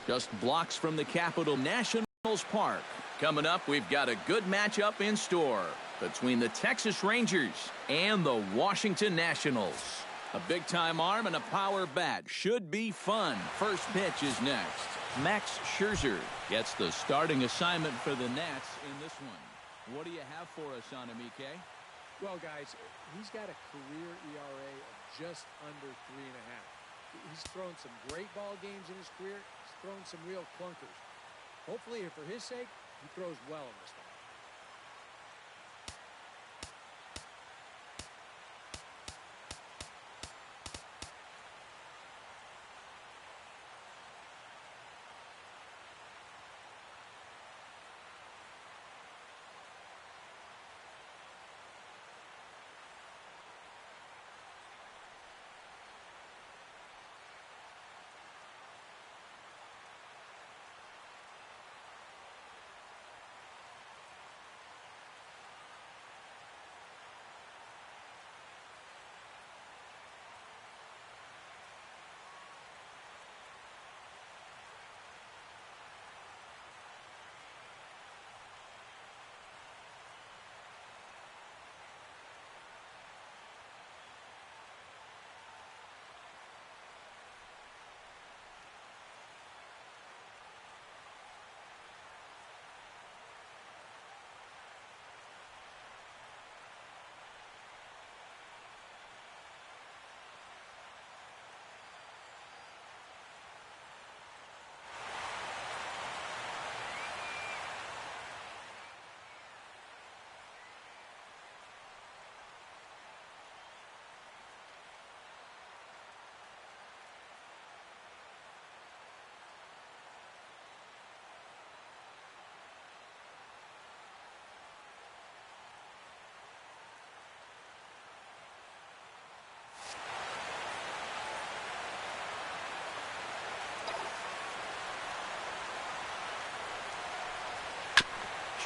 Just blocks from the capital, Nationals Park. Coming up, we've got a good matchup in store between the Texas Rangers and the Washington Nationals. A big-time arm and a power bat should be fun. First pitch is next. Max Scherzer gets the starting assignment for the Nats in this one. What do you have for us on him, EK? Well, guys, he's got a career ERA of just under 3.5. He's thrown some great ball games in his career. He's thrown some real clunkers. Hopefully, for his sake, he throws well in this one.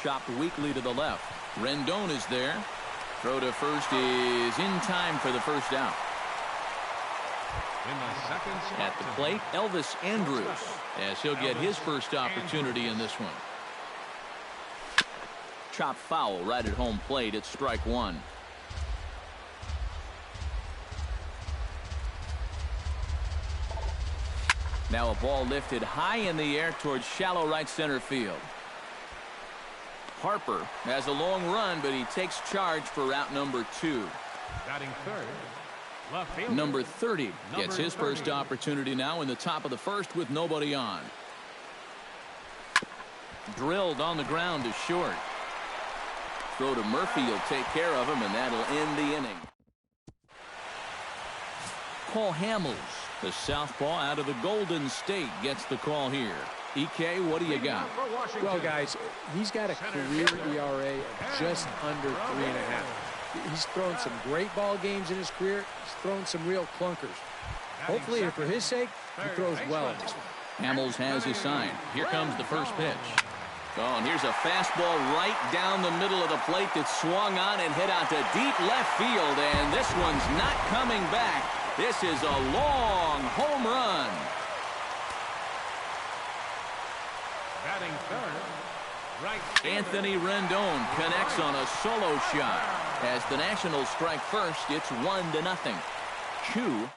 Chopped weakly to the left. Rendon is there. Throw to first is in time for the first out. At the plate, Elvis Andrus, as he'll get his first opportunity in this one. Chopped foul right at home plate. It's strike one. Now a ball lifted high in the air towards shallow right center field. Harper has a long run, but he takes charge for route number 2. Batting third, left fielder, Number 30 gets his first opportunity now in the top of the first with nobody on. Drilled on the ground to short. Throw to Murphy, he'll take care of him, and that'll end the inning. Cole Hamels, the southpaw out of the Golden State, gets the call here. EK, what do you got? Well, guys, he's got a career ERA of just under 3.5. He's thrown some great ball games in his career. He's thrown some real clunkers. Hopefully, for his sake, he throws well in this one. Hamels has his sign. Here comes the first pitch. Oh, and here's a fastball right down the middle of the plate that swung on and hit out to deep left field, and this one's not coming back. This is a long home run. batting third, right. Anthony Rendon connects on a solo shot. As the Nationals strike first, it's 1-0. Chu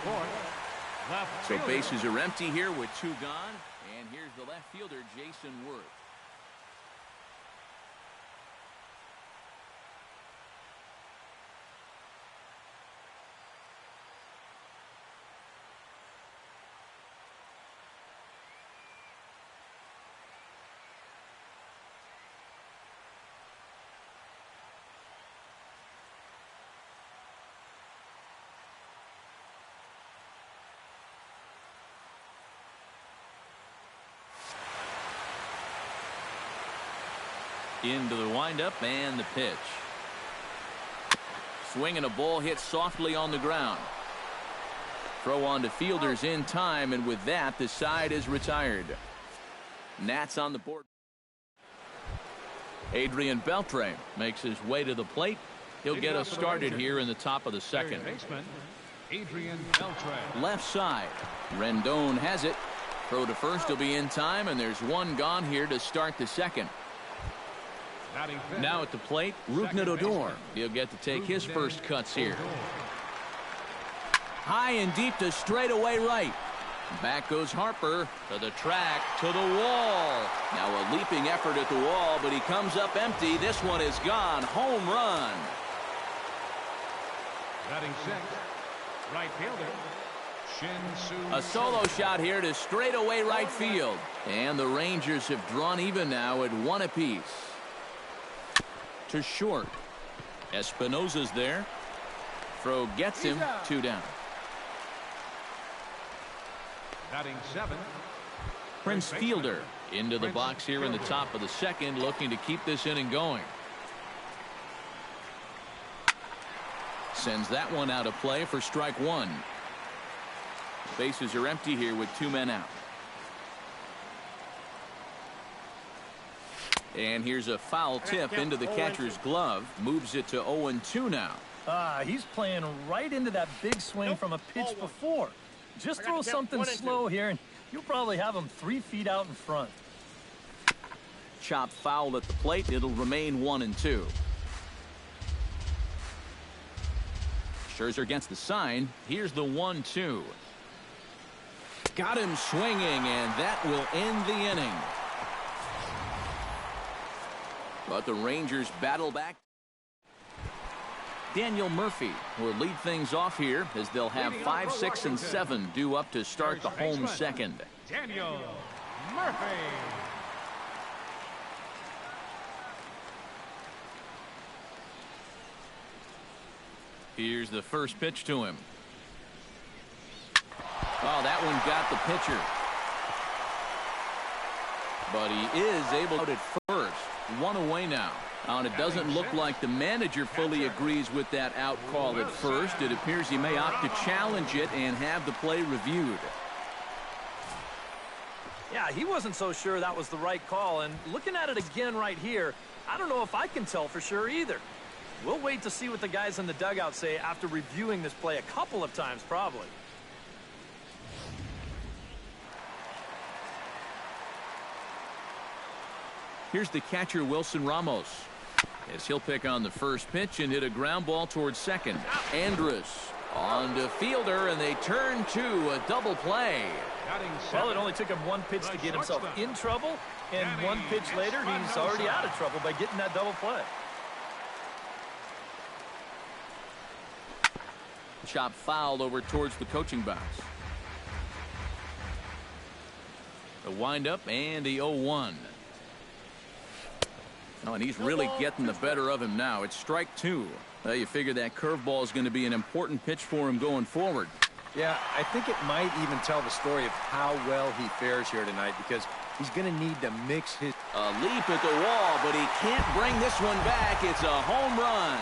fourth, left So fielder. bases are empty here with 2 gone. And here's the left fielder, Jason Worth. Into the windup and the pitch. Swing and a ball hit softly on the ground. Throw on to fielders in time, and with that, the side is retired. Nats on the board. Adrian Beltre makes his way to the plate. He'll get us started here in the top of the second. Third baseman, Adrian Beltre. Left side. Rendon has it. Throw to first will be in time, and there's 1 gone here to start the second. Batting fifth, Now at the plate, Rougned Odor. He'll get to take his first cuts here. High and deep to straightaway right. Back goes Harper to the track, to the wall. Now a leaping effort at the wall, but he comes up empty. This one is gone. Home run. Batting sixth, right fielder, Shin-Soo A solo shot here to straightaway right field. And the Rangers have drawn even now at 1 apiece. To short. Espinosa's there. Throw gets him. 2 down. Batting seventh, Prince Fielder into the box here in the top of the second, looking to keep this inning going. Sends that one out of play for strike 1. Bases are empty here with 2 men out. And here's a foul tip into the catcher's glove. Moves it to 0-2 now. He's playing right into that big swing from a pitch before. Just throw something slow here, and you'll probably have him 3 feet out in front. Chop foul at the plate. It'll remain 1-2. Scherzer gets the sign. Here's the 1-2. Got him swinging, and that will end the inning. But the Rangers battle back. Daniel Murphy will lead things off here as they'll have 5, 6, and 7 due up to start the home second. Daniel Murphy. Here's the first pitch to him. Oh, that one got the pitcher. But he is able to out at first. 1 away now. And it doesn't look like the manager fully agrees with that out call at first. It appears he may opt to challenge it and have the play reviewed. Yeah, he wasn't so sure that was the right call, and looking at it again right here, I don't know if I can tell for sure either. We'll wait to see what the guys in the dugout say after reviewing this play a couple of times, probably. Here's the catcher, Wilson Ramos, as he'll pick on the first pitch and hit a ground ball towards second. Andrus on to fielder, and they turn to a double play. Well, it only took him 1 pitch to get himself in trouble, and 1 pitch later, he's already out of trouble by getting that double play. Chop fouled over towards the coaching box. The windup and the 0-1. Oh, and he's really getting the better of him now. It's strike 2. Well, you figure that curveball is going to be an important pitch for him going forward. Yeah, I think it might even tell the story of how well he fares here tonight, because he's going to need to mix his... A leap at the wall, but he can't bring this one back. It's a home run.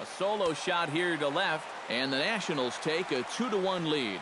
A solo shot here to left, and the Nationals take a 2-1 lead.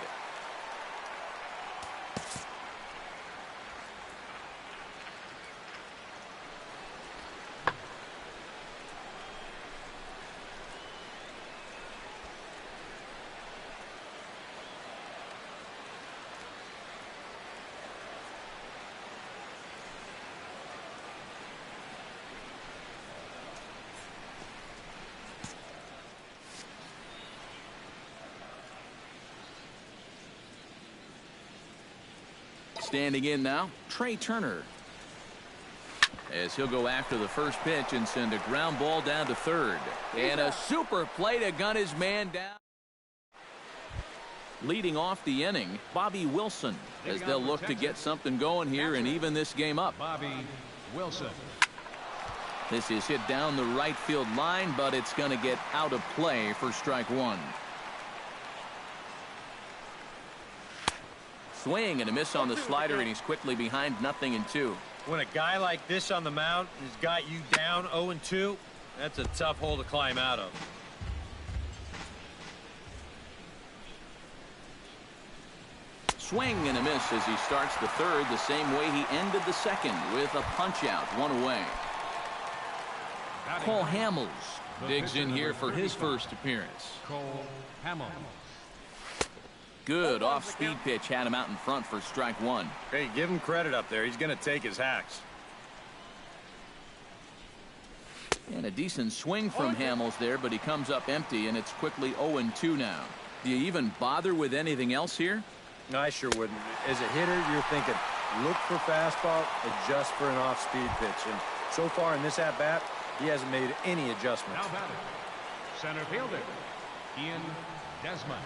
Standing in now, Trey Turner. As he'll go after the first pitch and send a ground ball down to third. And a super play to gun his man down. Leading off the inning, Bobby Wilson, as they'll look to get something going here and even this game up. Bobby Wilson. This is hit down the right field line, but it's going to get out of play for strike one. Swing and a miss on the slider, and he's quickly behind 0-2. When a guy like this on the mound has got you down 0-2, that's a tough hole to climb out of. Swing and a miss as he starts the third the same way he ended the second with a punch out, one away. Cole Hamels digs in here for his first appearance. Cole Hamels. Good off-speed pitch had him out in front for strike one. Hey, give him credit up there. He's going to take his hacks. And a decent swing from Hamels there, but he comes up empty, and it's quickly 0-2 now. Do you even bother with anything else here? No, I sure wouldn't. As a hitter, you're thinking, look for fastball, adjust for an off-speed pitch. And so far in this at-bat, he hasn't made any adjustments. Now batting, center fielder, Ian Desmond.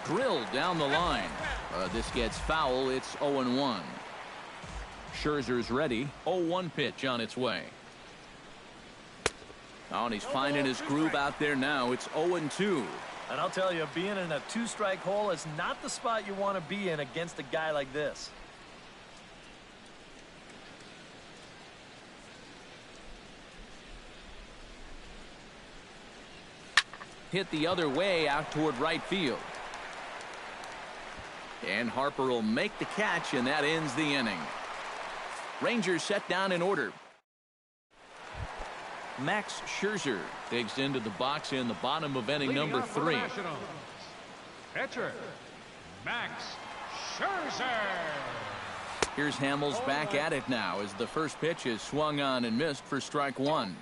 Drilled down the line. This gets foul. It's 0-1. Scherzer's ready. 0-1 pitch on its way. Oh, and he's finding his groove out there now. It's 0-2. And I'll tell you, being in a two-strike hole is not the spot you want to be in against a guy like this. Hit the other way out toward right field. And Harper will make the catch, and that ends the inning. Rangers set down in order. Max Scherzer digs into the box in the bottom of inning number 3. Pitcher, Max Scherzer. Here's Hamels back at it now as the first pitch is swung on and missed for strike one.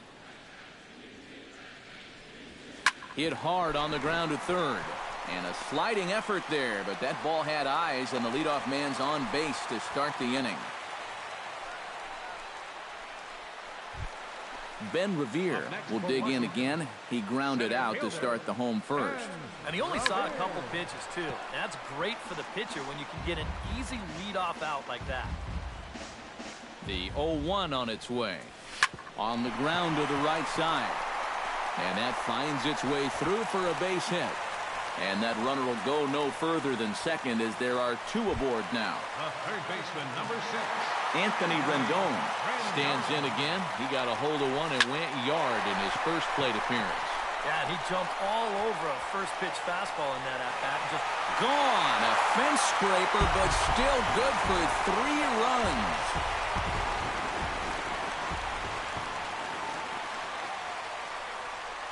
Hit hard on the ground to third. And a sliding effort there, but that ball had eyes, and the leadoff man's on base to start the inning. Ben Revere will dig in again. He grounded out to start the home first. And he only saw a couple pitches, too. That's great for the pitcher when you can get an easy leadoff out like that. The 0-1 on its way. On the ground to the right side. And that finds its way through for a base hit. And that runner will go no further than second as there are two aboard now. The third baseman, number 6. Anthony Rendon stands in again. He got a hold of one and went yard in his first plate appearance. Yeah, and he jumped all over a first pitch fastball in that at-bat. Just gone. A fence scraper, but still good for 3 runs.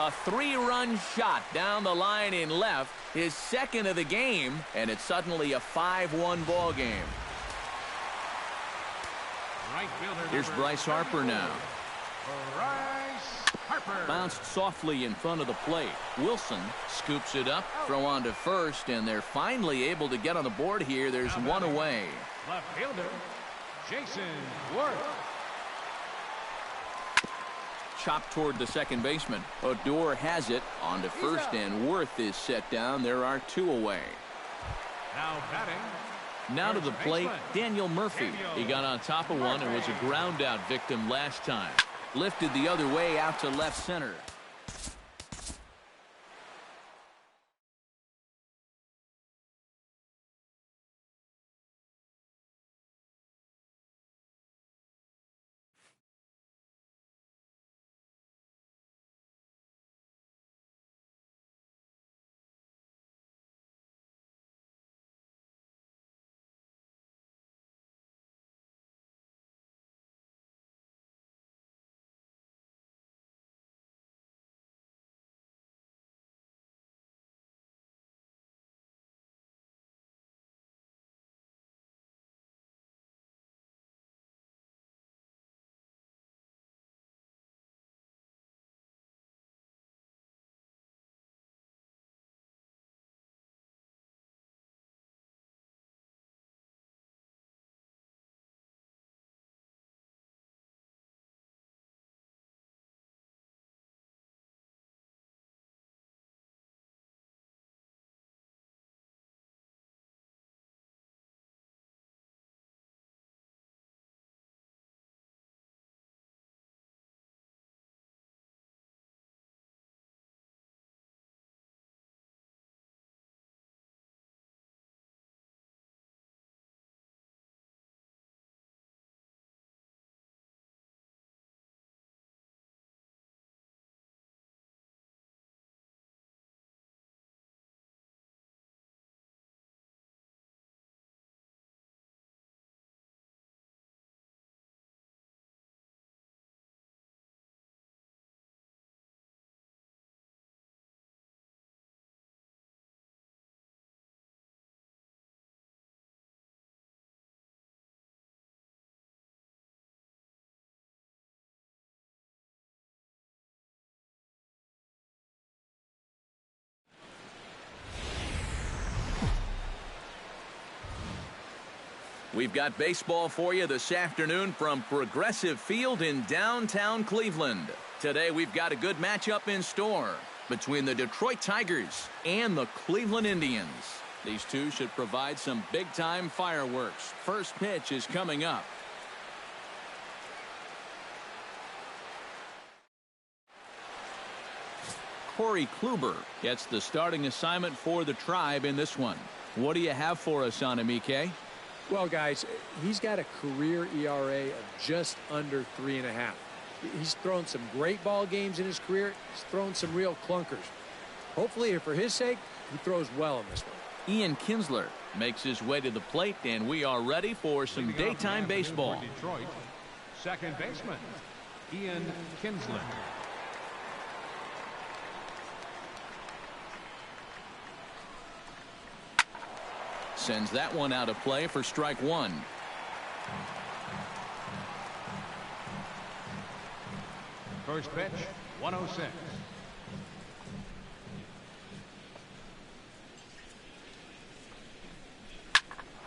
A 3-run shot down the line in left, his second of the game, and it's suddenly a 5-1 ball game. Right fielder, here's Bryce Harper now. Bryce Harper. Bounced softly in front of the plate. Wilson scoops it up, throw on to first, and they're finally able to get on the board here. There's one away. Left fielder, Jason Worth. Chopped toward the second baseman. Odor has it on to first, and Worth is set down. There are 2 away. Now batting. Now to the plate, Daniel Murphy. He got on top of one and was a ground out victim last time. Lifted the other way out to left center. We've got baseball for you this afternoon from Progressive Field in downtown Cleveland. Today we've got a good matchup in store between the Detroit Tigers and the Cleveland Indians. These two should provide some big-time fireworks. First pitch is coming up. Corey Kluber gets the starting assignment for the Tribe in this one. What do you have for us on him, EK? Well, guys, he's got a career ERA of just under 3.5. He's thrown some great ball games in his career. He's thrown some real clunkers. Hopefully, for his sake, he throws well in this one. Ian Kinsler makes his way to the plate, and we are ready for some daytime baseball. Detroit, second baseman, Ian Kinsler. Sends that one out of play for strike one. First pitch, 106.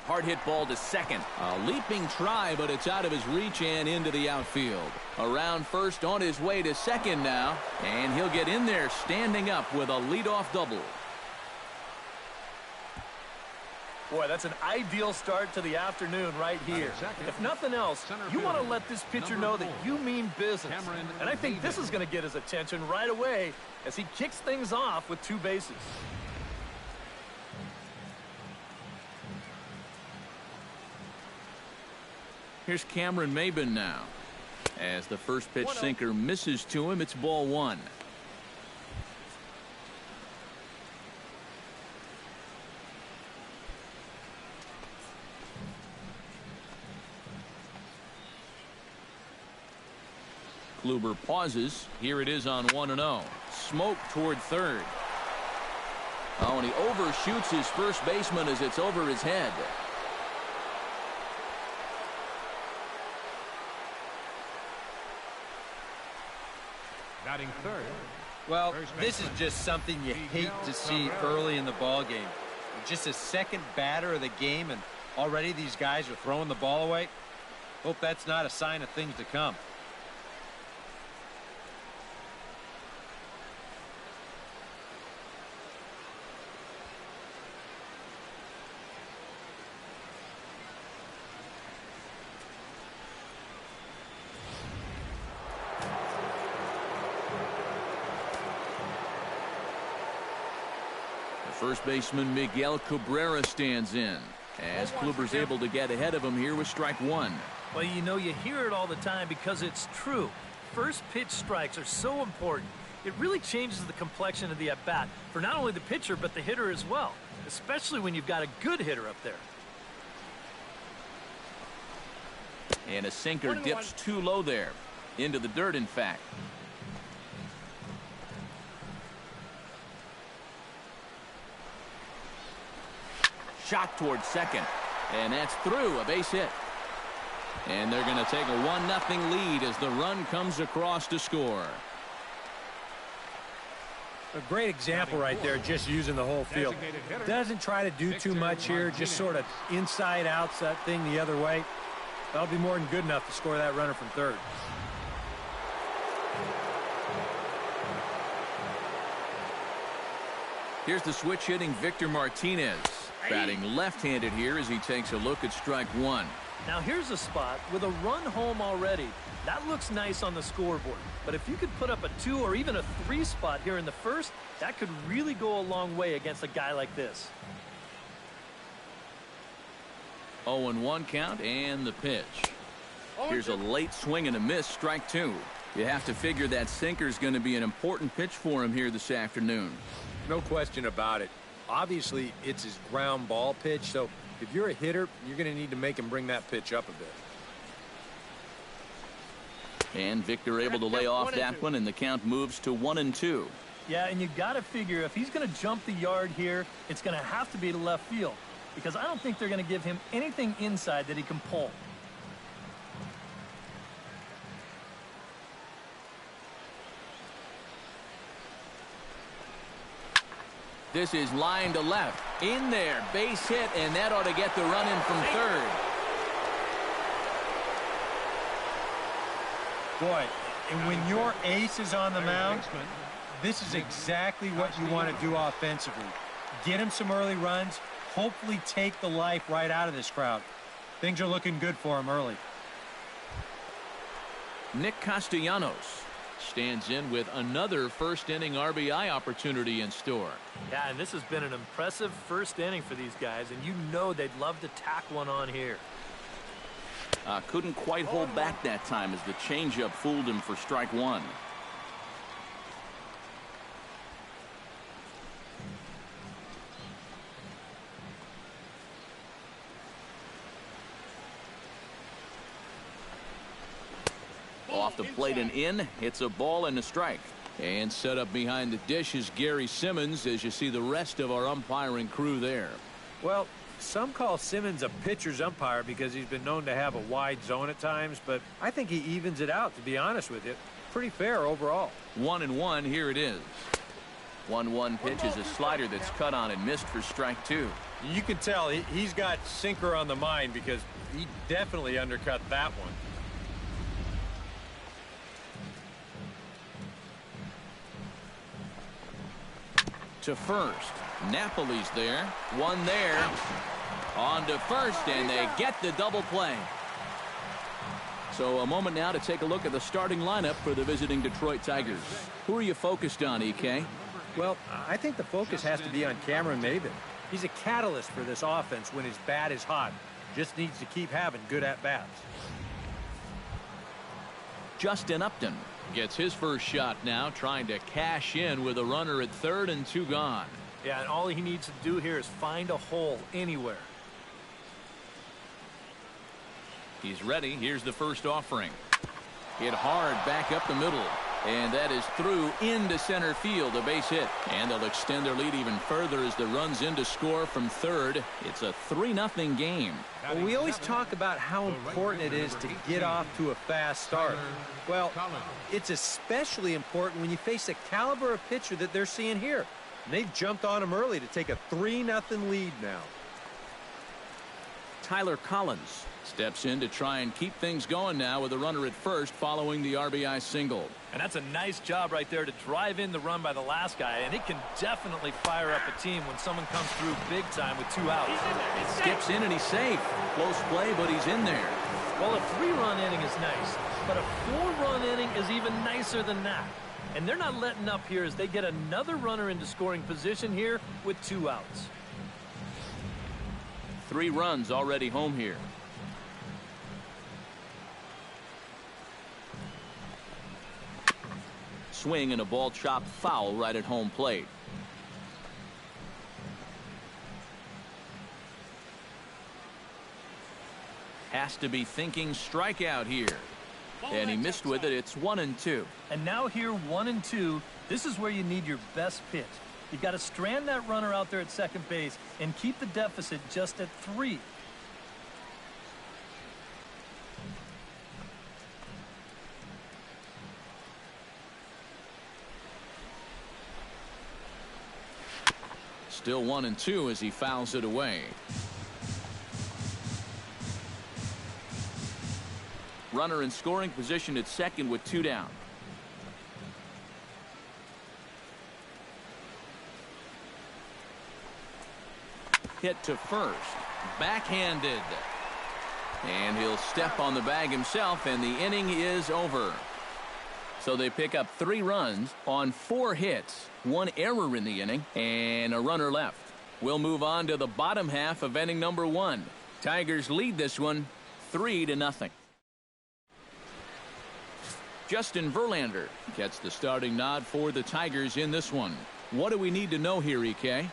Hard hit ball to second. A leaping try, but it's out of his reach and into the outfield. Around first, on his way to second now, and he'll get in there standing up with a leadoff double. Boy, that's an ideal start to the afternoon right here. If nothing else, you want to let this pitcher know that you mean business. And I think this is going to get his attention right away as he kicks things off with 2 bases. Here's Cameron Maybin now. As the first pitch sinker misses to him, it's ball 1. Kluber pauses. Here it is on 1-0. Smoke toward third. Oh, and he overshoots his first baseman as it's over his head. Batting third. Well, this is just something you hate to see early in the ball game. Just a second batter of the game, and already these guys are throwing the ball away. Hope that's not a sign of things to come. First baseman Miguel Cabrera stands in as Kluber's able to get ahead of him here with strike 1. Well, you know, you hear it all the time because it's true. First pitch strikes are so important. It really changes the complexion of the at-bat for not only the pitcher but the hitter as well, especially when you've got a good hitter up there. And a sinker dips too low there. Into the dirt, in fact. Shot towards second, and that's through, a base hit. And they're going to take a 1-0 lead as the run comes across to score. A great example right there, just using the whole field. Doesn't try to do too much here, just sort of inside outside thing the other way. That'll be more than good enough to score that runner from third. Here's the switch hitting Victor Martinez. Batting left-handed here as he takes a look at strike 1. Now here's a spot with a run home already. That looks nice on the scoreboard. But if you could put up a 2 or even a 3 spot here in the first, that could really go a long way against a guy like this. 0-1 count and the pitch. Here's a late swing and a miss, strike 2. You have to figure that sinker's going to be an important pitch for him here this afternoon. No question about it. Obviously, it's his ground ball pitch, so if you're a hitter, you're going to need to make him bring that pitch up a bit. And Victor able to lay off that one, and the count moves to 1-2. Yeah, and you got to figure if he's going to jump the yard here, it's going to have to be to left field, because I don't think they're going to give him anything inside that he can pull. This is line to left. In there, base hit, and that ought to get the run in from third. Boy, and when your ace is on the mound, this is exactly what you want to do offensively. Get him some early runs, hopefully take the life right out of this crowd. Things are looking good for him early. Nick Castellanos stands in with another first-inning RBI opportunity in store. Yeah, and this has been an impressive first inning for these guys, and you know they'd love to tack one on here. Couldn't quite hold back that time as the changeup fooled him for strike one. Off the plate and in. Hits a ball and a strike. And set up behind the dish is Gary Simmons as you see the rest of our umpiring crew there. Well, some call Simmons a pitcher's umpire because he's been known to have a wide zone at times, but I think he evens it out, to be honest with you. Pretty fair overall. 1-1, here it is. 1-1 pitch is a slider that's cut on and missed for strike two. You can tell he's got sinker on the mind because he definitely undercut that one. To first. Napoli's there. One there. On to first, and they get the double play. So a moment now to take a look at the starting lineup for the visiting Detroit Tigers. Who are you focused on, EK? Well, I think the focus has to be on Cameron Maybin. He's a catalyst for this offense when his bat is hot. Just needs to keep having good at-bats. Justin Upton gets his first shot now, trying to cash in with a runner at third and two gone. Yeah, and all he needs to do here is find a hole anywhere. He's ready. Here's the first offering. Hit hard back up the middle. And that is through into center field, a base hit. And they'll extend their lead even further as the runs in to score from third. It's a 3-0 game. Well, we always talk about how important it is to get off to a fast start. Well, it's especially important when you face the caliber of pitcher that they're seeing here. And they've jumped on him early to take a 3-0 lead now. Tyler Collins steps in to try and keep things going now with a runner at first following the RBI single. And that's a nice job right there to drive in the run by the last guy, and it can definitely fire up a team when someone comes through big time with 2 outs. Skips in and he's safe. Close play, but he's in there. Well, a 3-run inning is nice, but a 4-run inning is even nicer than that. And they're not letting up here as they get another runner into scoring position here with 2 outs. 3 runs already home here. Swing and a ball chopped foul right at home plate. Has to be thinking strikeout here. And he missed with it. It's 1-2. And now here 1-2. This is where you need your best pitch. You've got to strand that runner out there at second base and keep the deficit just at 3. Still 1-2 as he fouls it away. Runner in scoring position at second with 2 down. Hit to first. Backhanded. And he'll step on the bag himself, and the inning is over. So they pick up 3 runs on 4 hits, 1 error in the inning, and a runner left. We'll move on to the bottom half of inning number 1. Tigers lead this one 3-0. Justin Verlander gets the starting nod for the Tigers in this one. What do we need to know here, EK?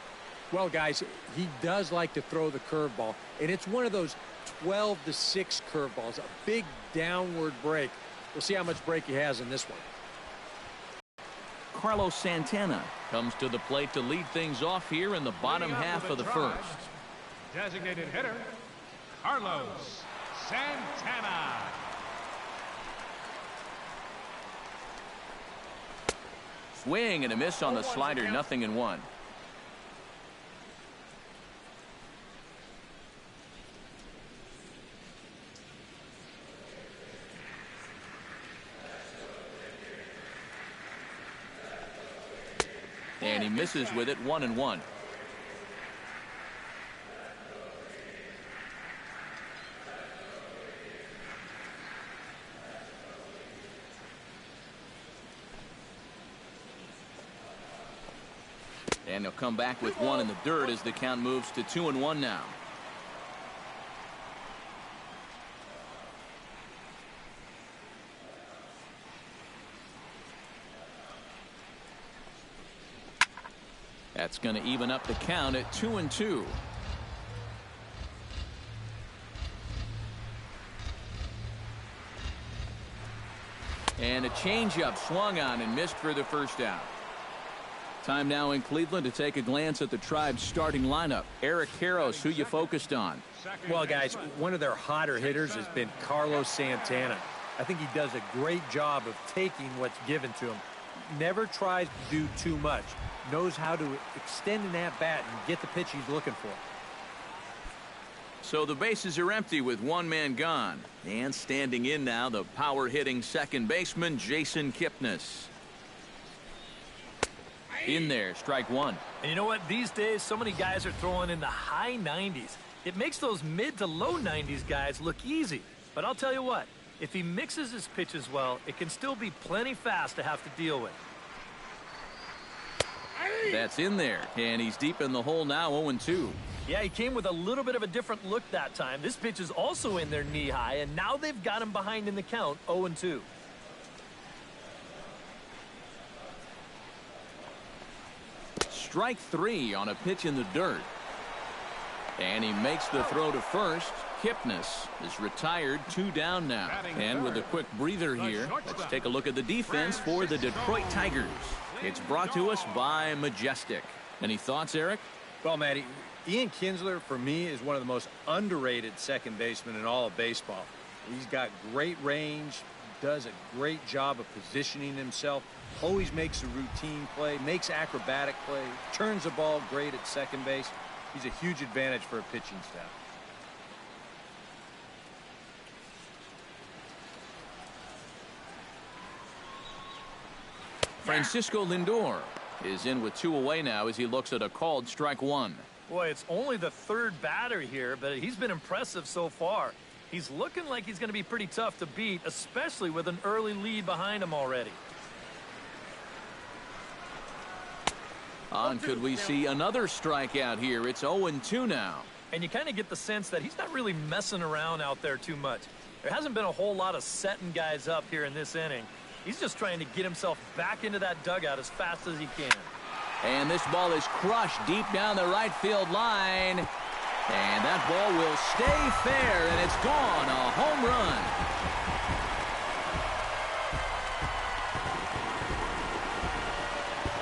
Well, guys, he does like to throw the curveball, and it's one of those 12-6 curveballs, a big downward break. We'll see how much break he has in this one. Carlos Santana comes to the plate to lead things off here in the bottom half of the first. Designated hitter, Carlos Santana. Swing and a miss on the slider, 0-1. And he misses with it, 1-1. And he'll come back with one in the dirt as the count moves to 2-1 now. That's going to even up the count at 2-2. And a changeup swung on and missed for the first out. Time now in Cleveland to take a glance at the Tribe's starting lineup. Eric Karros, who you focused on? Well, guys, one of their hotter hitters has been Carlos Santana. I think he does a great job of taking what's given to him. Never tries to do too much. Knows how to extend an at-bat and get the pitch he's looking for. So the bases are empty with one man gone. And standing in now, the power-hitting second baseman, Jason Kipnis. In there, strike one. And you know what? These days, so many guys are throwing in the high 90s. It makes those mid to low 90s guys look easy. But I'll tell you what, if he mixes his pitches well, it can still be plenty fast to have to deal with. That's in there, and he's deep in the hole now, 0-2. Yeah, he came with a little bit of a different look that time. This pitch is also in there knee high, and now they've got him behind in the count, 0-2. Strike three on a pitch in the dirt. And he makes the throw to first. Kipnis is retired, 2 down now. And with a quick breather here, let's take a look at the defense for the Detroit Tigers. It's brought to us by Majestic. Any thoughts, Eric? Well, Matty, Ian Kinsler, for me, is one of the most underrated second basemen in all of baseball. He's got great range, does a great job of positioning himself, always makes a routine play, makes acrobatic play, turns the ball great at second base. He's a huge advantage for a pitching staff. Francisco Lindor is in with 2 away now as he looks at a called strike one. Boy, it's only the third batter here, but he's been impressive so far. He's looking like he's going to be pretty tough to beat, especially with an early lead behind him already. And could we see another strikeout here? It's 0-2 now. And you kind of get the sense that he's not really messing around out there too much. There hasn't been a whole lot of setting guys up here in this inning. He's just trying to get himself back into that dugout as fast as he can. And this ball is crushed deep down the right field line. And that ball will stay fair, and it's gone. A home run.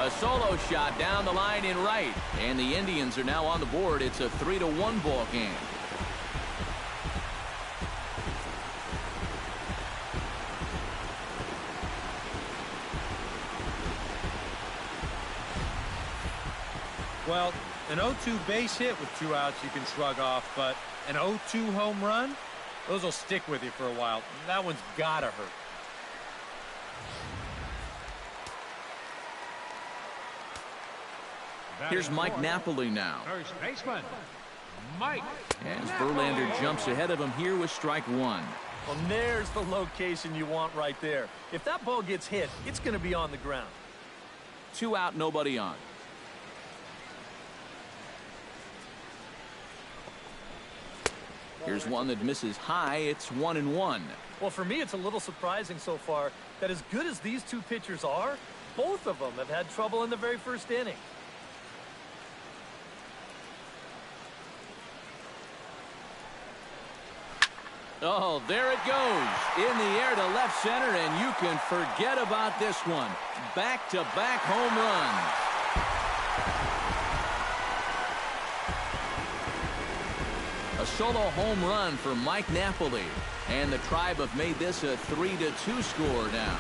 A solo shot down the line in right. And the Indians are now on the board. It's a 3-1 ball game. Well, an 0-2 base hit with 2 outs you can shrug off, but an 0-2 home run, those will stick with you for a while. That one's gotta hurt. Here's Mike Napoli now. First baseman, Mike. As Verlander jumps ahead of him here with strike one. Well, there's the location you want right there. If that ball gets hit, it's going to be on the ground. 2 out, nobody on. Here's one that misses high. It's 1-1. Well, for me, it's a little surprising so far that as good as these two pitchers are, both of them have had trouble in the very first inning. Oh, there it goes. In the air to left center, and you can forget about this one. Back-to-back home runs. A solo home run for Mike Napoli. And the Tribe have made this a 3-2 score now.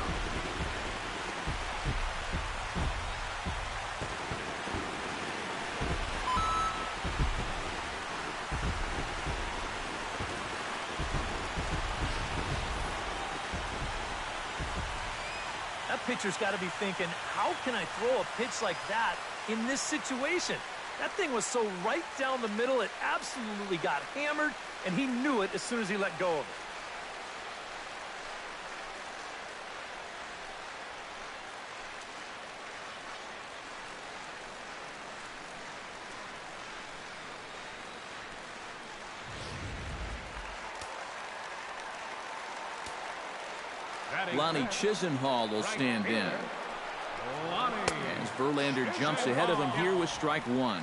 That pitcher's got to be thinking, how can I throw a pitch like that in this situation. That thing was so right down the middle, it absolutely got hammered, and he knew it as soon as he let go of it. Lonnie Chisenhall will stand in. As Verlander jumps ahead of him here with strike one.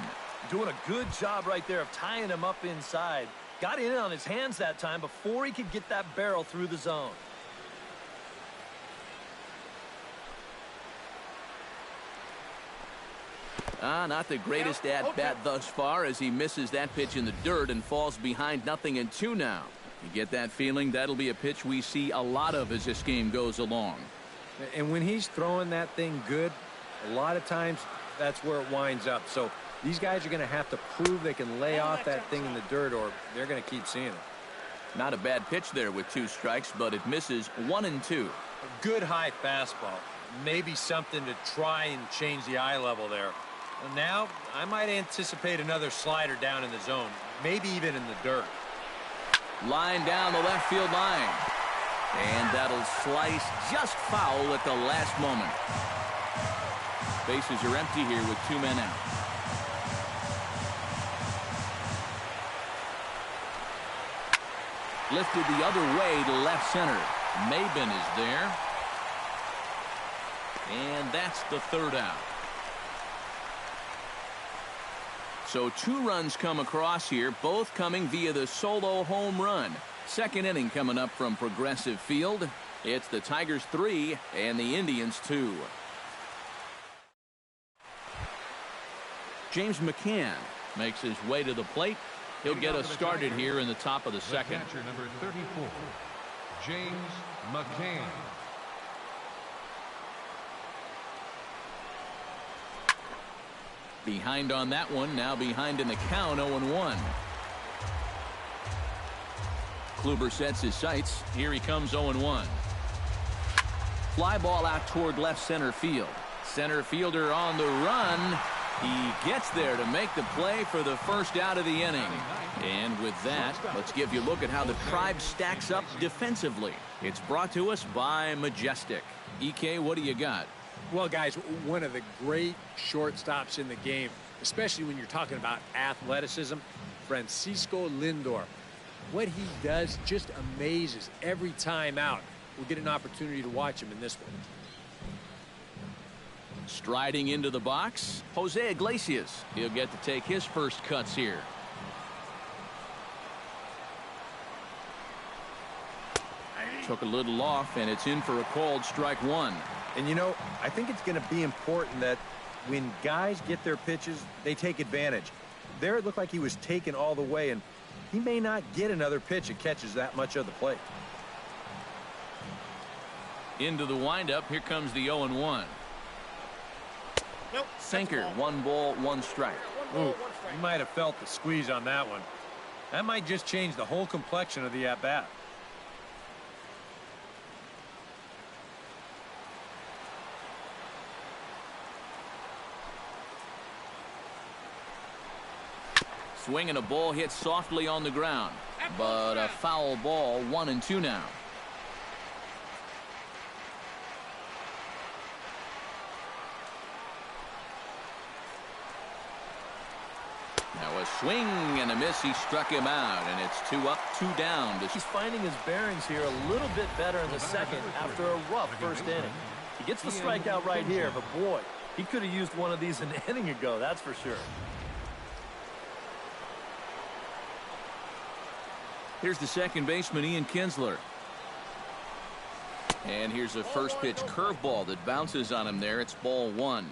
Doing a good job right there of tying him up inside. Got in on his hands that time before he could get that barrel through the zone. Not the greatest at-bat thus far as he misses that pitch in the dirt and falls behind 0-2 now. You get that feeling that'll be a pitch we see a lot of as this game goes along. And when he's throwing that thing good, a lot of times that's where it winds up. So these guys are going to have to prove they can lay off that thing in the dirt, or they're going to keep seeing it. Not a bad pitch there with 2 strikes, but it misses 1-2. A good high fastball. Maybe something to try and change the eye level there. And now I might anticipate another slider down in the zone, maybe even in the dirt. Line down the left field line. And that'll slice just foul at the last moment. Bases are empty here with 2 men out. Lifted the other way to left center. Maben is there. And that's the 3rd out. So 2 runs come across here, both coming via the solo home run. Second inning coming up from Progressive Field. It's the Tigers 3 and the Indians 2. James McCann makes his way to the plate. He'll get us started here in the top of the second. Catcher number 34, James McCann. Behind on that one, now behind in the count, 0-1. Kluber sets his sights. Here he comes, 0-1. Fly ball out toward left center field. Center fielder on the run. He gets there to make the play for the first out of the inning. And with that, let's give you a look at how the Tribe stacks up defensively. It's brought to us by Majestic. EK, what do you got? Well, guys, one of the great shortstops in the game, especially when you're talking about athleticism, Francisco Lindor. What he does just amazes every time out. We'll get an opportunity to watch him in this one. Striding into the box, Jose Iglesias. He'll get to take his first cuts here. Took a little off, and it's in for a called strike one. And, you know, I think it's going to be important that when guys get their pitches, they take advantage. There it looked like he was taken all the way, and he may not get another pitch that catches that much of the plate. Into the windup, here comes the 0-1. Sinker, 1 ball, 1 strike. Ooh, you might have felt the squeeze on that one. That might just change the whole complexion of the at-bat. Swinging a ball hit softly on the ground, but a foul ball, 1-2 now. Now a swing and a miss. He struck him out, and it's 2 up, 2 down. He's finding his bearings here a little bit better in the second after a rough first inning. He gets the strikeout right here, but boy, he could have used one of these an inning ago, that's for sure. Here's the second baseman, Ian Kinsler. And here's a first pitch curveball that bounces on him there. It's ball 1.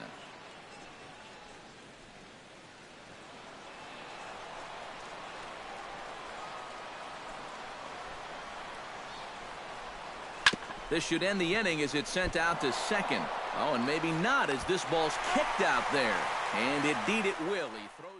This should end the inning as it's sent out to second. Oh, and maybe not, as this ball's kicked out there. And indeed it will. He throws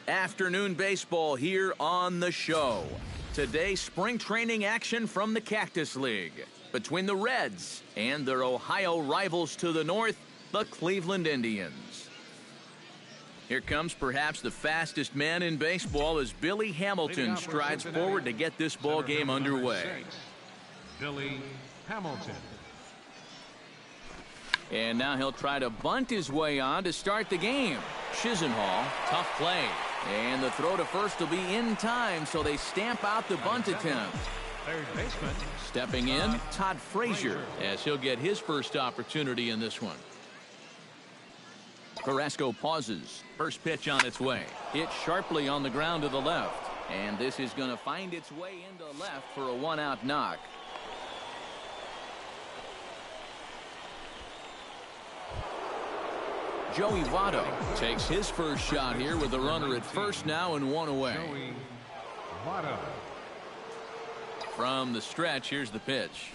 Afternoon baseball here on the show. Today, spring training action from the Cactus League between the Reds and their Ohio rivals to the north, the Cleveland Indians. Here comes perhaps the fastest man in baseball as Billy Hamilton strides forward to get this ball game underway. Billy Hamilton. And now he'll try to bunt his way on to start the game. Chisenhall, tough play. And the throw to first will be in time, so they stamp out the bunt attempt. Third baseman. Stepping in, Todd Frazier, as he'll get his first opportunity in this one. Carrasco pauses. First pitch on its way. Hit sharply on the ground to the left. And this is going to find its way into left for a one-out knock. Joey Votto takes his first shot here with a runner at first now and one away. Joey Votto. From the stretch, here's the pitch.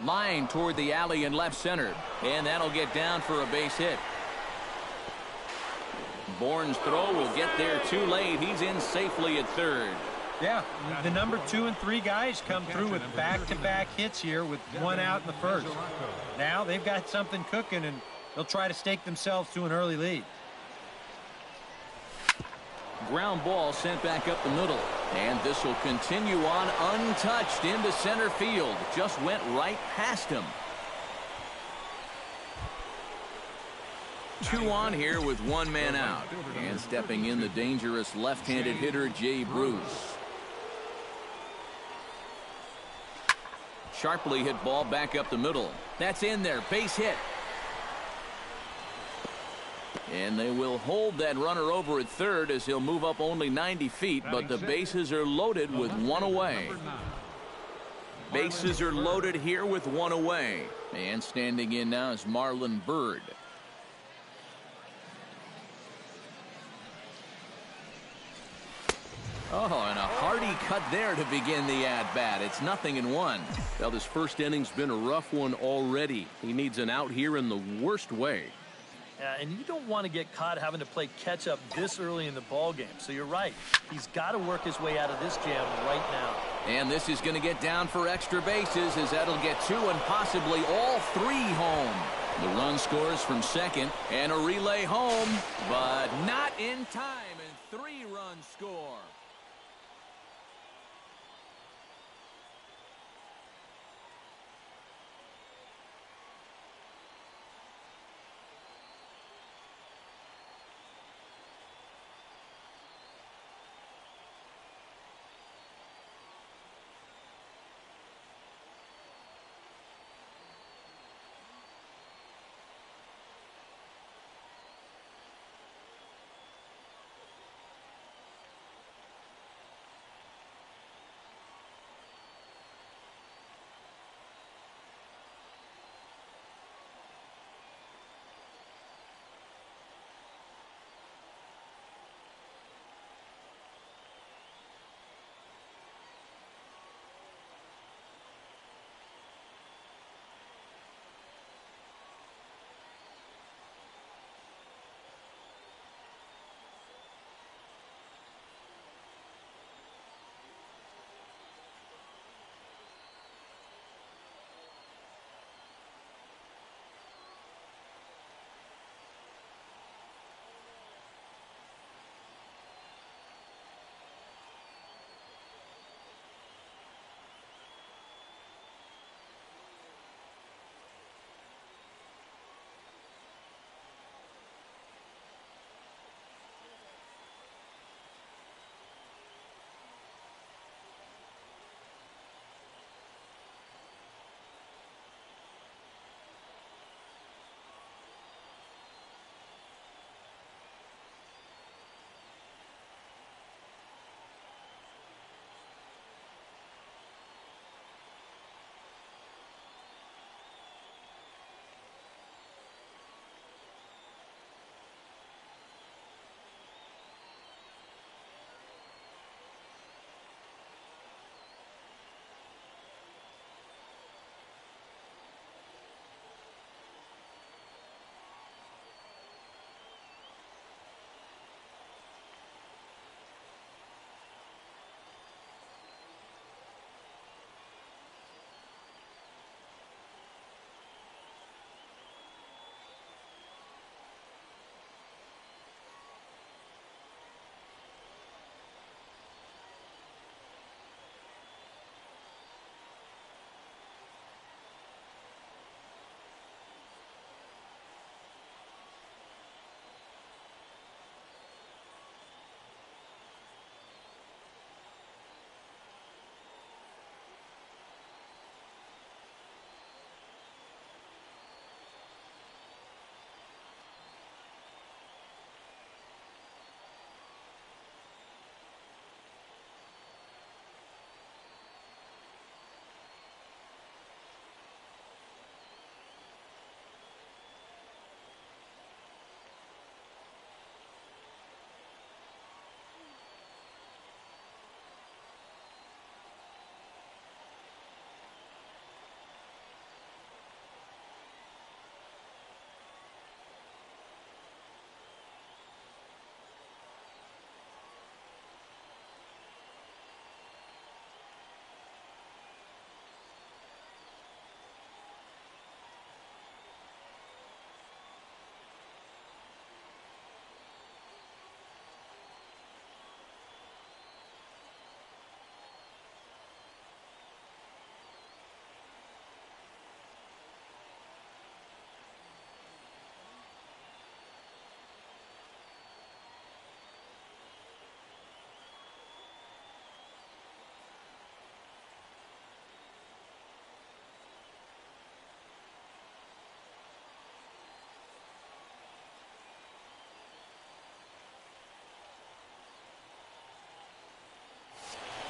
Line toward the alley in left center. And that'll get down for a base hit. Bourne's throw will get there too late. He's in safely at third. Yeah, the number 2 and 3 guys come through with back-to-back hits here with one out in the first. Now they've got something cooking, and they'll try to stake themselves to an early lead. Ground ball sent back up the middle. And this will continue on untouched into center field. Just went right past him. 2 on here with 1 man out. And stepping in the dangerous left-handed hitter, Jay Bruce. Sharply hit ball back up the middle. That's in there. Base hit. And they will hold that runner over at third as he'll move up only 90 feet, but the bases are loaded with 1 away. Bases are loaded here with 1 away. And standing in now is Marlon Byrd. Oh, and a hearty cut there to begin the at-bat. It's 0-1. Well, this first inning's been a rough one already. He needs an out here in the worst way. And you don't want to get caught having to play catch-up this early in the ball game. So you're right. He's got to work his way out of this jam right now. And this is going to get down for extra bases as that'll get 2 and possibly all 3 home. The run scores from second and a relay home, but not in time, and 3 runs score.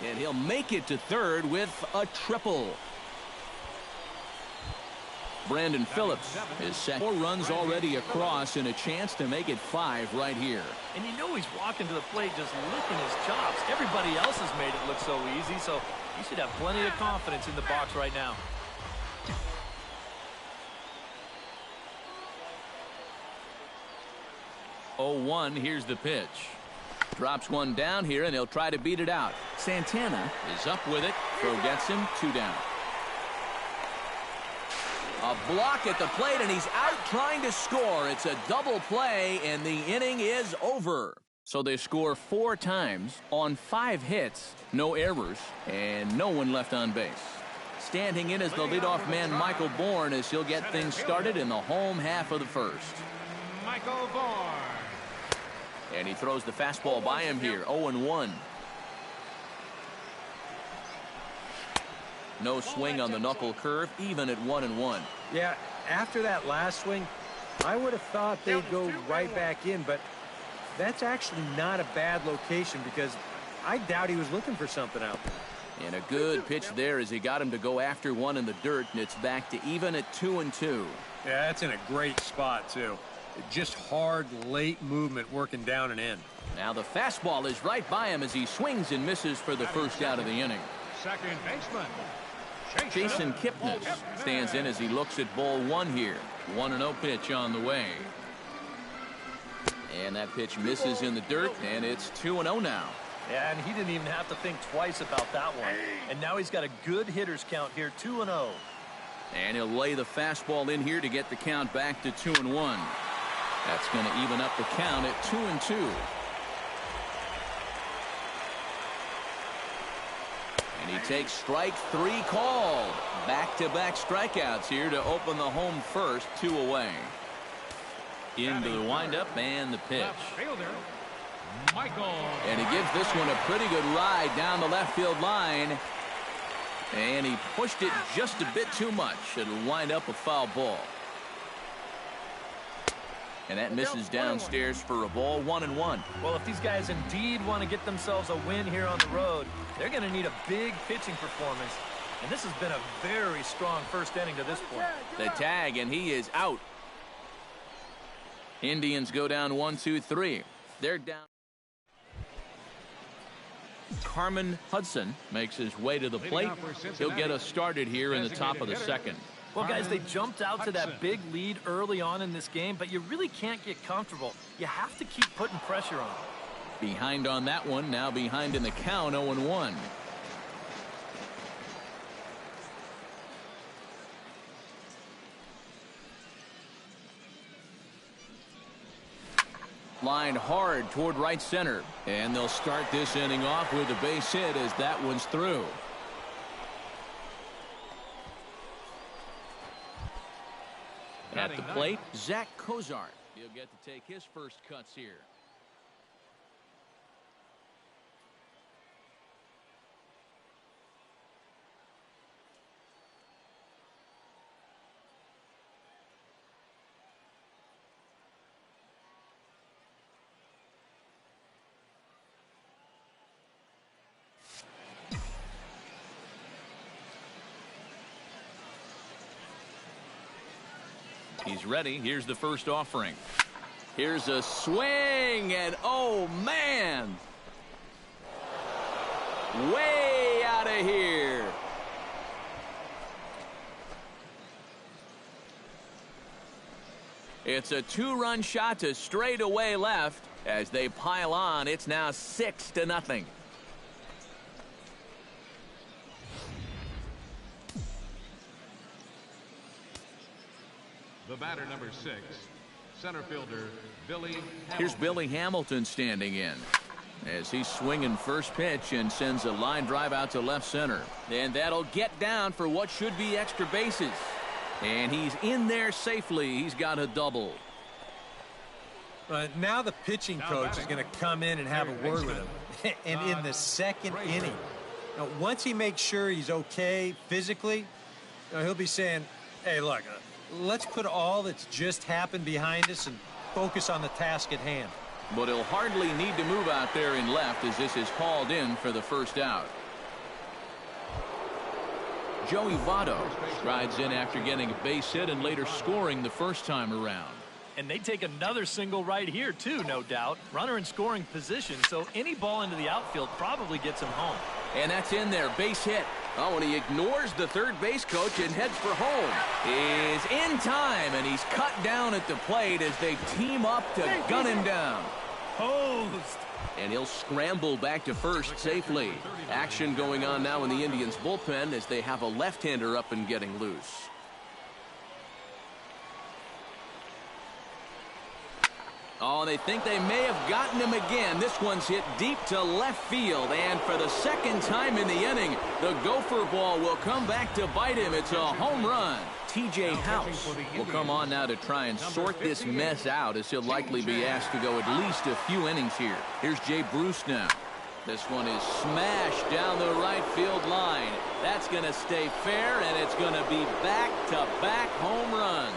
And he'll make it to third with a triple. Brandon Phillips is set. 4 runs already across and a chance to make it 5 right here. And you know he's walking to the plate just licking his chops. Everybody else has made it look so easy, so he should have plenty of confidence in the box right now. Oh, 1, here's the pitch. Drops one down here, and he'll try to beat it out. Santana is up with it. Throw gets him 2 down. A block at the plate, and he's out trying to score. It's a double play, and the inning is over. So they score 4 times on 5 hits, no errors, and no one left on base. Standing in as the leadoff man, Michael Bourne, as he'll get things started in the home half of the first. Michael Bourne. And he throws the fastball by him here, 0-1. No swing on the knuckle curve, even at 1-1. Yeah, after that last swing, I would have thought they'd go right back in, but that's actually not a bad location because I doubt he was looking for something out there. And a good pitch there as he got him to go after one in the dirt, and it's back to even at 2-2. Yeah, that's in a great spot, too. Just hard, late movement working down and in. Now the fastball is right by him as he swings and misses for the first out of the inning. Second baseman. Jason Kipnis stands in as he looks at ball 1 here. 1-0 pitch on the way. And that pitch misses in the dirt, and it's 2-0 now. Yeah, and he didn't even have to think twice about that one. And now he's got a good hitters count here, 2-0. And he'll lay the fastball in here to get the count back to 2-1. That's going to even up the count at 2-2. And he takes strike 3 called. Back-to-back strikeouts here to open the home first, 2 away. Into the windup and the pitch. Michael. And he gives this one a pretty good ride down the left field line. And he pushed it just a bit too much. It'll wind up a foul ball. And that misses downstairs for a ball, 1-1. Well, if these guys indeed want to get themselves a win here on the road, they're going to need a big pitching performance. And this has been a very strong first inning to this point. The tag, and he is out. Indians go down 1-2-3. They're down. Carmen Hudson makes his way to the plate. He'll get us started here in the top of the second. Well, guys, they jumped out to that big lead early on in this game, but you really can't get comfortable. You have to keep putting pressure on. Behind on that one, now behind in the count, 0-1. Lined hard toward right center. And they'll start this inning off with a base hit as that one's through. At the plate, Zach Cozart. He'll get to take his first cuts here. He's ready. Here's the first offering. Here's a swing, and oh, man. Way out of here. It's a 2-run shot to straightaway left. As they pile on, it's now 6-0. The batter, number 6, center fielder Billy Hamilton. Here's Billy Hamilton standing in as he's swinging first pitch and sends a line drive out to left center. And that'll get down for what should be extra bases. And he's in there safely. He's got a double. Now the pitching coach is going to come in and have a word with him. And in the second inning, now, once he makes sure he's okay physically, he'll be saying, hey, look, let's put all that's just happened behind us and focus on the task at hand. But he'll hardly need to move out there in left as this is hauled in for the first out. Joey Votto strides in after getting a base hit and later scoring the first time around. And they take another single right here, too, no doubt. Runner in scoring position, so any ball into the outfield probably gets him home. And that's in there, base hit. Oh, and he ignores the third base coach and heads for home. Is in time, and he's cut down at the plate as they team up to gun him down. Posed. And he'll scramble back to first safely. Action going on now in the Indians' bullpen as they have a left-hander up and getting loose. Oh, they think they may have gotten him again. This one's hit deep to left field. And for the second time in the inning, the gopher ball will come back to bite him. It's a home run. T.J. House will come on now to try and sort this mess out, as he'll likely be asked to go at least a few innings here. Here's Jay Bruce now. This one is smashed down the right field line. That's going to stay fair, and it's going to be back-to-back home runs.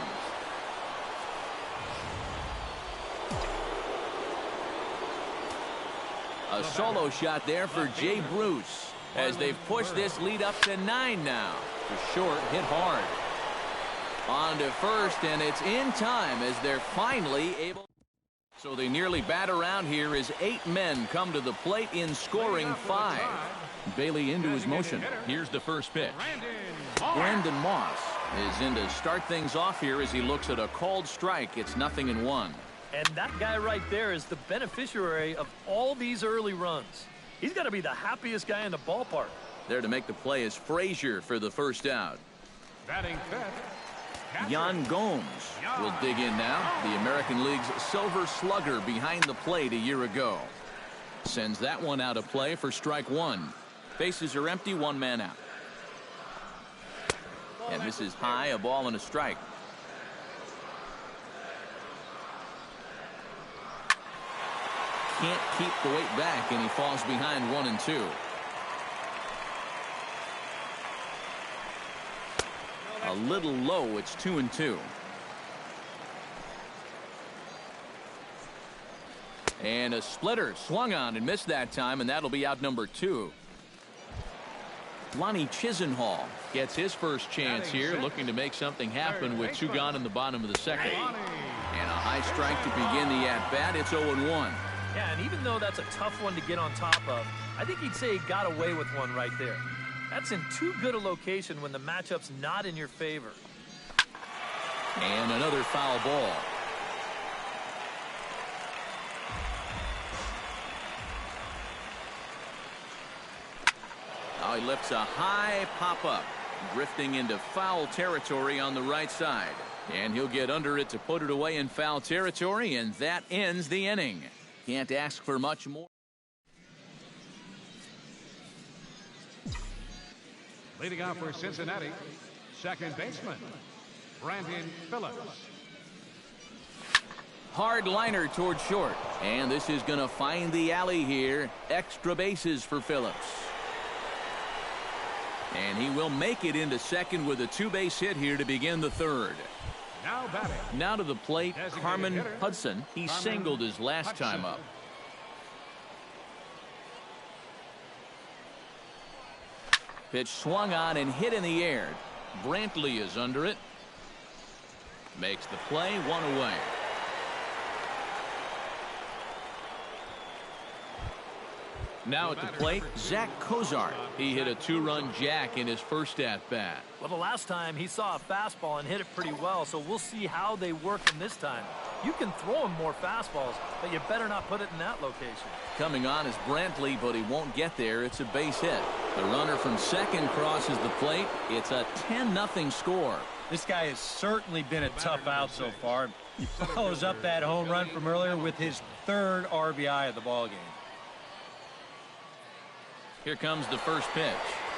A solo shot there for Jay Bruce as they've pushed this lead up to 9 now. The short hit hard. On to first, and it's in time as they're finally able. So they nearly bat around here as 8 men come to the plate in scoring 5. Bailey into his motion. Here's the first pitch. Brandon Moss is in to start things off here as he looks at a called strike. It's 0-1. And that guy right there is the beneficiary of all these early runs. He's got to be the happiest guy in the ballpark. There to make the play is Frazier for the first out. Batting fifth, Yan Gomes will dig in now. The American League's silver slugger behind the plate a year ago. Sends that one out of play for strike 1. Bases are empty, 1 man out. And this is high, a ball and a strike. Can't keep the weight back, and he falls behind 1-2. A little low. It's 2-2. And a splitter swung on and missed that time, and that'll be out number 2. Lonnie Chisenhall gets his first chance here, looking to make something happen with 2 gone in the bottom of the second. And a high strike to begin the at-bat. It's 0-1. Yeah, and even though that's a tough one to get on top of, I think he'd say he got away with one right there. That's in too good a location when the matchup's not in your favor. And another foul ball. Now he lifts a high pop-up, drifting into foul territory on the right side. And he'll get under it to put it away in foul territory, and that ends the inning. Can't ask for much more. leading off for Cincinnati, second baseman, Brandon Phillips. Hard liner toward short. And this is going to find the alley here. Extra bases for Phillips. And he will make it into second with a 2-base hit here to begin the third. Now batting. Now to the plate, Carmen Hudson. He singled his last time up. Pitch swung on and hit in the air. Brantley is under it. Makes the play, 1 away. Now at the plate, Zach Cozart. He hit a 2-run jack in his first at-bat. Well, the last time he saw a fastball and hit it pretty well, so we'll see how they work him this time. You can throw him more fastballs, but you better not put it in that location. Coming on is Brantley, but he won't get there. It's a base hit. The runner from second crosses the plate. It's a 10-0 score. This guy has certainly been a tough out so far. He follows up that home run from earlier with his 3rd RBI of the ballgame. Here comes the first pitch.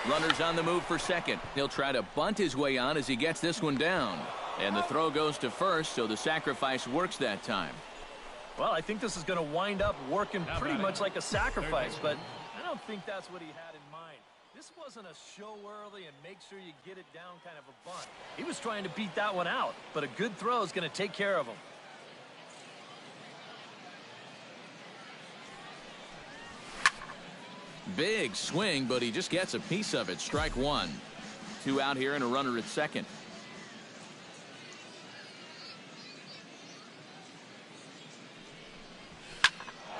Runner's on the move for second. He'll try to bunt his way on as he gets this one down. And the throw goes to first, so the sacrifice works that time. Well, I think this is going to wind up working pretty much like a sacrifice, but I don't think that's what he had in mind. This wasn't a show early and make sure you get it down kind of a bunt. He was trying to beat that one out, but a good throw is going to take care of him. Big swing, but he just gets a piece of it. Strike 1. 2 out here and a runner at second.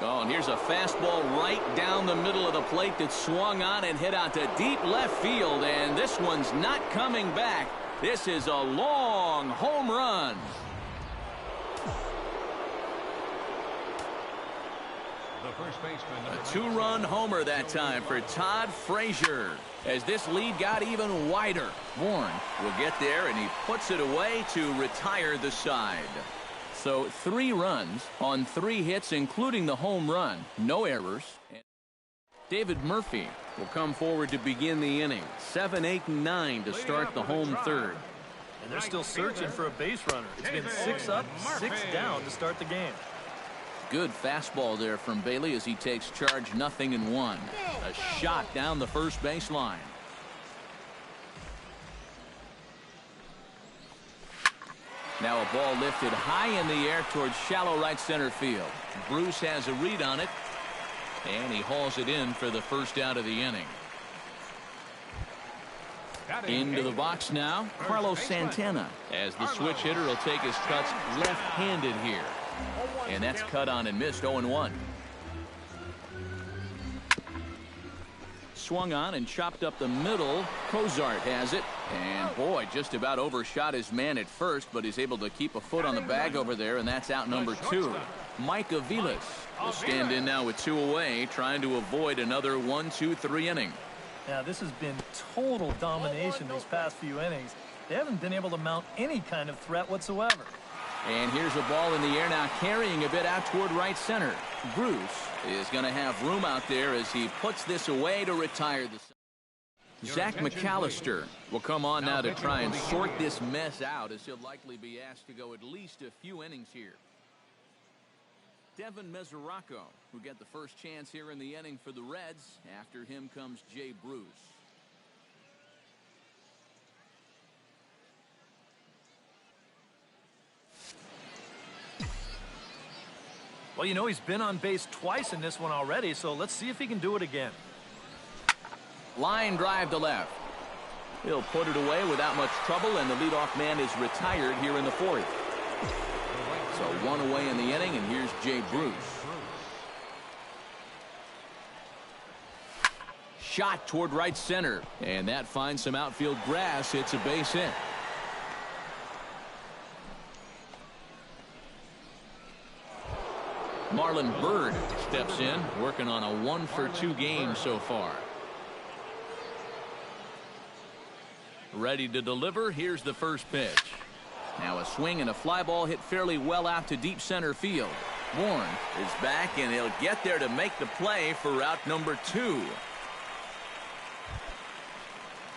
Oh, and here's a fastball right down the middle of the plate that swung on and hit out to deep left field, and this one's not coming back. This is a long home run. The first baseman, A 2-run homer that time for Todd Frazier. As this lead got even wider, Bourne will get there, and he puts it away to retire the side. So 3 runs on 3 hits, including the home run. No errors. David Murphy will come forward to begin the inning. 7, 8, and 9 to start the home third. And they're still searching for a base runner. It's been 6 up, 6 down to start the game. Good fastball there from Bailey as he takes charge, 0-1. A shot down the first baseline. Now a ball lifted high in the air towards shallow right center field. Bruce has a read on it, and he hauls it in for the first out of the inning. Into the box now, Carlos Santana, as the switch hitter will take his cuts left-handed here. And that's cut on and missed, 0-1. Swung on and chopped up the middle. Cozart has it. And boy, just about overshot his man at first, but he's able to keep a foot on the bag over there, and that's out number 2. Mike Aviles will stand in now with 2 away, trying to avoid another 1-2-3 inning. Yeah, this has been total domination these past few innings. They haven't been able to mount any kind of threat whatsoever. And here's a ball in the air now, carrying a bit out toward right center. Bruce is going to have room out there as he puts this away to retire the. Zach McAllister will come on now to try and sort this mess out, as he'll likely be asked to go at least a few innings here. Devin Mesoraco will get the first chance here in the inning for the Reds. After him comes Jay Bruce. Well, you know, he's been on base twice in this one already, so let's see if he can do it again. Line drive to left. He'll put it away without much trouble, and the leadoff man is retired here in the 4th. So 1 away in the inning, and here's Jay Bruce. Shot toward right center, and that finds some outfield grass. It's a base hit. Marlon Byrd steps in, working on a 1-for-2 game so far. Ready to deliver. Here's the first pitch. Now a swing and a fly ball hit fairly well out to deep center field. Bourne is back, and he'll get there to make the play for route number 2.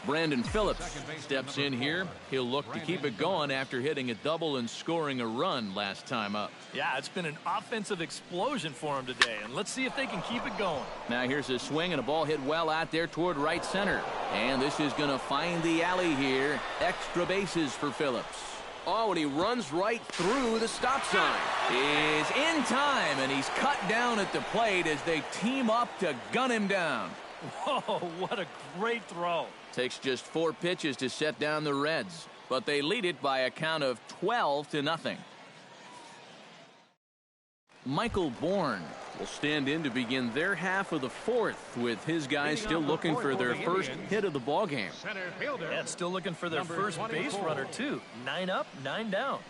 Brandon Phillips steps in here. He'll look to keep it going after hitting a double and scoring a run last time up. Yeah, it's been an offensive explosion for him today, and let's see if they can keep it going. Now here's a swing and a ball hit well out there toward right center. And this is going to find the alley here. Extra bases for Phillips. Oh, and he runs right through the stop sign. Is in time, and he's cut down at the plate as they team up to gun him down. Whoa, what a great throw. Takes just 4 pitches to set down the Reds, but they lead it by a count of 12-0. Michael Bourne will stand in to begin their half of the 4th, with his guys still looking for their first hit of the ballgame. Yeah, still looking for their first base runner, too. 9 up, 9 down.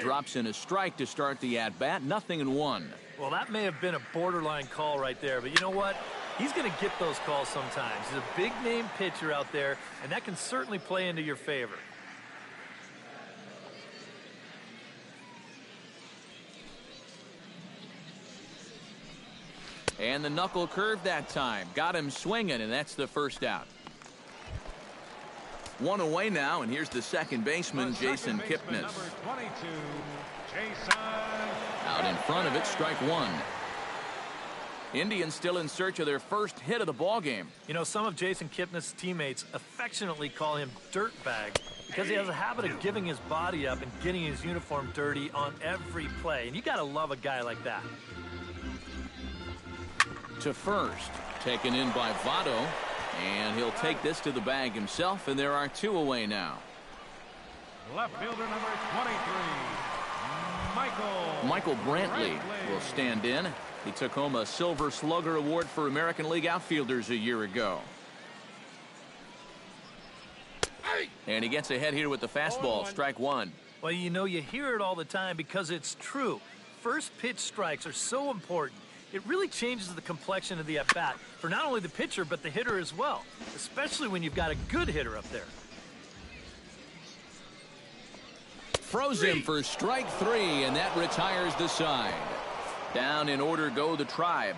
Drops in a strike to start the at-bat. 0-1. Well, that may have been a borderline call right there, but you know what? He's going to get those calls sometimes. He's a big-name pitcher out there, and that can certainly play into your favor. And the knuckle curve that time. Got him swinging, and that's the first out. 1 away now, and here's the second baseman, Jason Kipnis. Out in front of it, strike 1. Indians still in search of their first hit of the ball game. You know, some of Jason Kipnis' teammates affectionately call him Dirtbag because he has a habit of giving his body up and getting his uniform dirty on every play. And you got to love a guy like that. To first, taken in by Votto, and he'll take this to the bag himself, and there are 2 away now. Left fielder number 23, Michael Brantley will stand in. He took home a Silver Slugger Award for American League outfielders a year ago. And he gets ahead here with the fastball, strike 1. Well, you know, you hear it all the time because it's true. First pitch strikes are so important. It really changes the complexion of the at-bat for not only the pitcher but the hitter as well, especially when you've got a good hitter up there. Froze him for strike 3, and that retires the side. Down in order go the Tribe.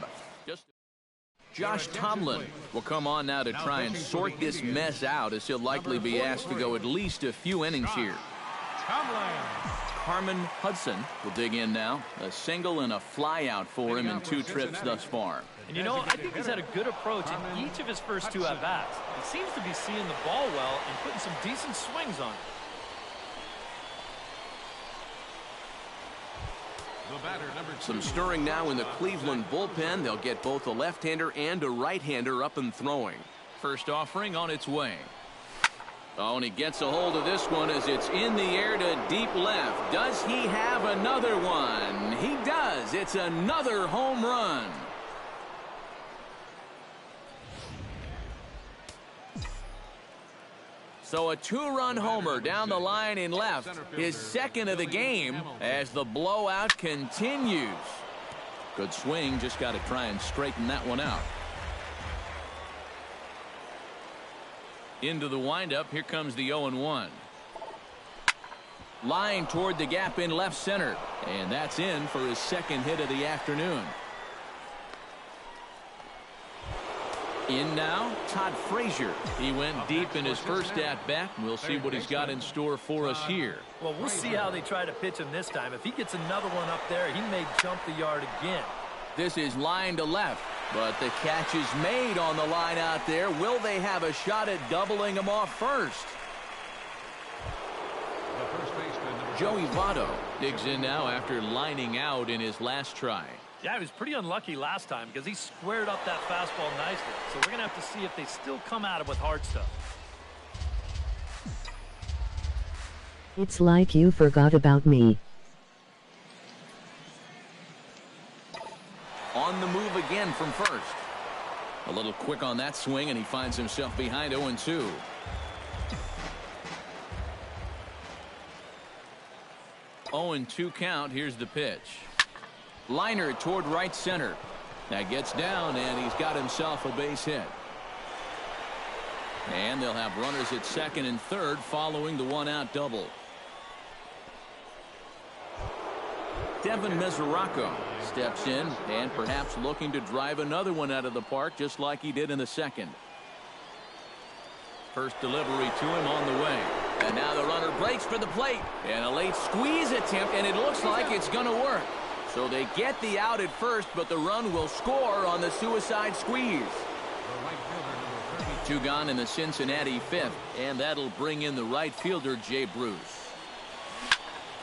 Josh Tomlin will come on now to try and sort this mess out, as he'll likely be asked to go at least a few innings here. Carmen Hudson will dig in now. A single and a fly out for him in 2 trips thus far. And you know, I think he's had a good approach in each of his first 2 at-bats. He seems to be seeing the ball well and putting some decent swings on it. Some stirring now in the Cleveland bullpen. They'll get both a left-hander and a right-hander up and throwing. First offering on its way. Oh, and he gets a hold of this one as it's in the air to deep left. Does he have another one? He does. It's another home run. So a 2-run homer down the line in left. His second of the game as the blowout continues. Good swing. Just got to try and straighten that one out. Into the windup. Here comes the 0-1. Line toward the gap in left center. And that's in for his second hit of the afternoon. In now, Todd Frazier. He went deep in his first at-bat. We'll see what he's got in store for us here. Well, we'll see how they try to pitch him this time. If he gets another one up there, he may jump the yard again. This is line to left, but the catch is made on the line out there. Will they have a shot at doubling him off first? Joey Votto digs in now after lining out in his last try. Yeah, he was pretty unlucky last time because he squared up that fastball nicely. So we're going to have to see if they still come at it with hard stuff. It's like you forgot about me. On the move again from first. A little quick on that swing, and he finds himself behind 0-2. Oh, and 2 count. Here's the pitch. Liner toward right center. That gets down, and he's got himself a base hit. And they'll have runners at second and third following the 1-out double. Devin Mesoraco steps in and perhaps looking to drive another one out of the park just like he did in the second. First delivery to him on the way. And now the runner breaks for the plate. And a late squeeze attempt, and it looks like it's going to work. So they get the out at first, but the run will score on the suicide squeeze. 2 gone in the Cincinnati 5th, and that'll bring in the right fielder, Jay Bruce.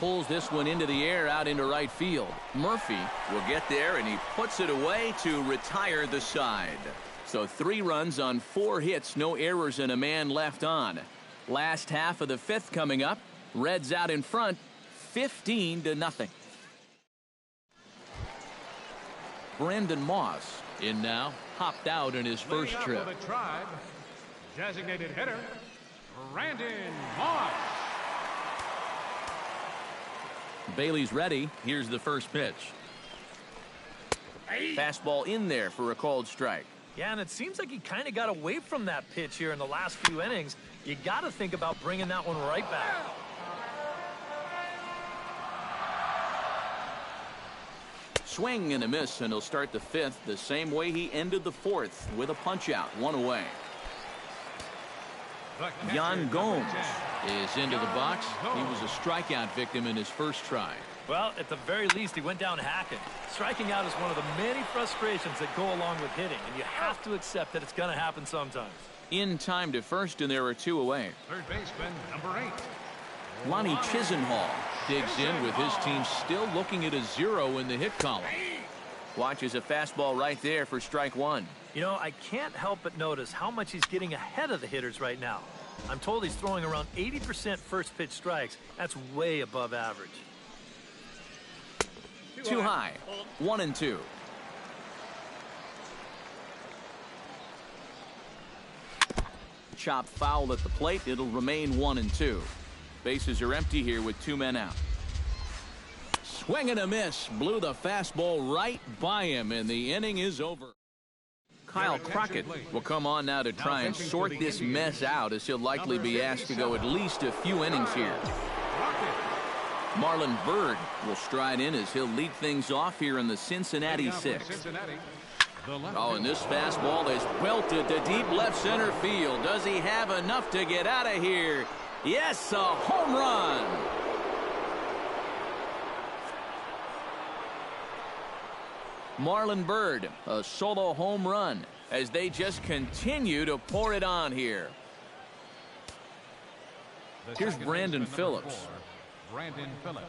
Pulls this one into the air out into right field. Murphy will get there, and he puts it away to retire the side. So 3 runs on 4 hits, no errors, and a man left on. Last half of the 5th coming up. Reds out in front, 15-0. Brandon Moss in now, hopped out in his first trip. The Tribe, designated hitter, Brandon Moss. Bailey's ready. Here's the first pitch. Fastball in there for a called strike. Yeah, and it seems like he kind of got away from that pitch here in the last few innings. You got to think about bringing that one right back. Swing and a miss, and he'll start the 5th the same way he ended the 4th with a punch out, 1 away. Yan Gomes is into the box. He was a strikeout victim in his first try. Well, at the very least, he went down hacking. Striking out is one of the many frustrations that go along with hitting, and you have to accept that it's going to happen sometimes. In time to first, and there are 2 away. Third baseman, number 8. Lonnie Chisenhall digs in with his team still looking at a 0 in the hit column. Watches a fastball right there for strike 1. You know, I can't help but notice how much he's getting ahead of the hitters right now. I'm told he's throwing around 80% first pitch strikes. That's way above average. Too high. 1-2. Chop foul at the plate. It'll remain 1-2. Bases are empty here with 2 men out. Swing and a miss. Blew the fastball right by him, and the inning is over. Kyle Crockett will come on now to try and sort this mess out, as he'll likely be asked to go at least a few innings here. Marlon Byrd will stride in as he'll lead things off here in the Cincinnati 6th. Oh, and this fastball is welted to deep left center field. Does he have enough to get out of here? Yes, a home run. Marlon Byrd, a solo home run as they just continue to pour it on here. Here's Brandon Phillips. Brandon Phillips.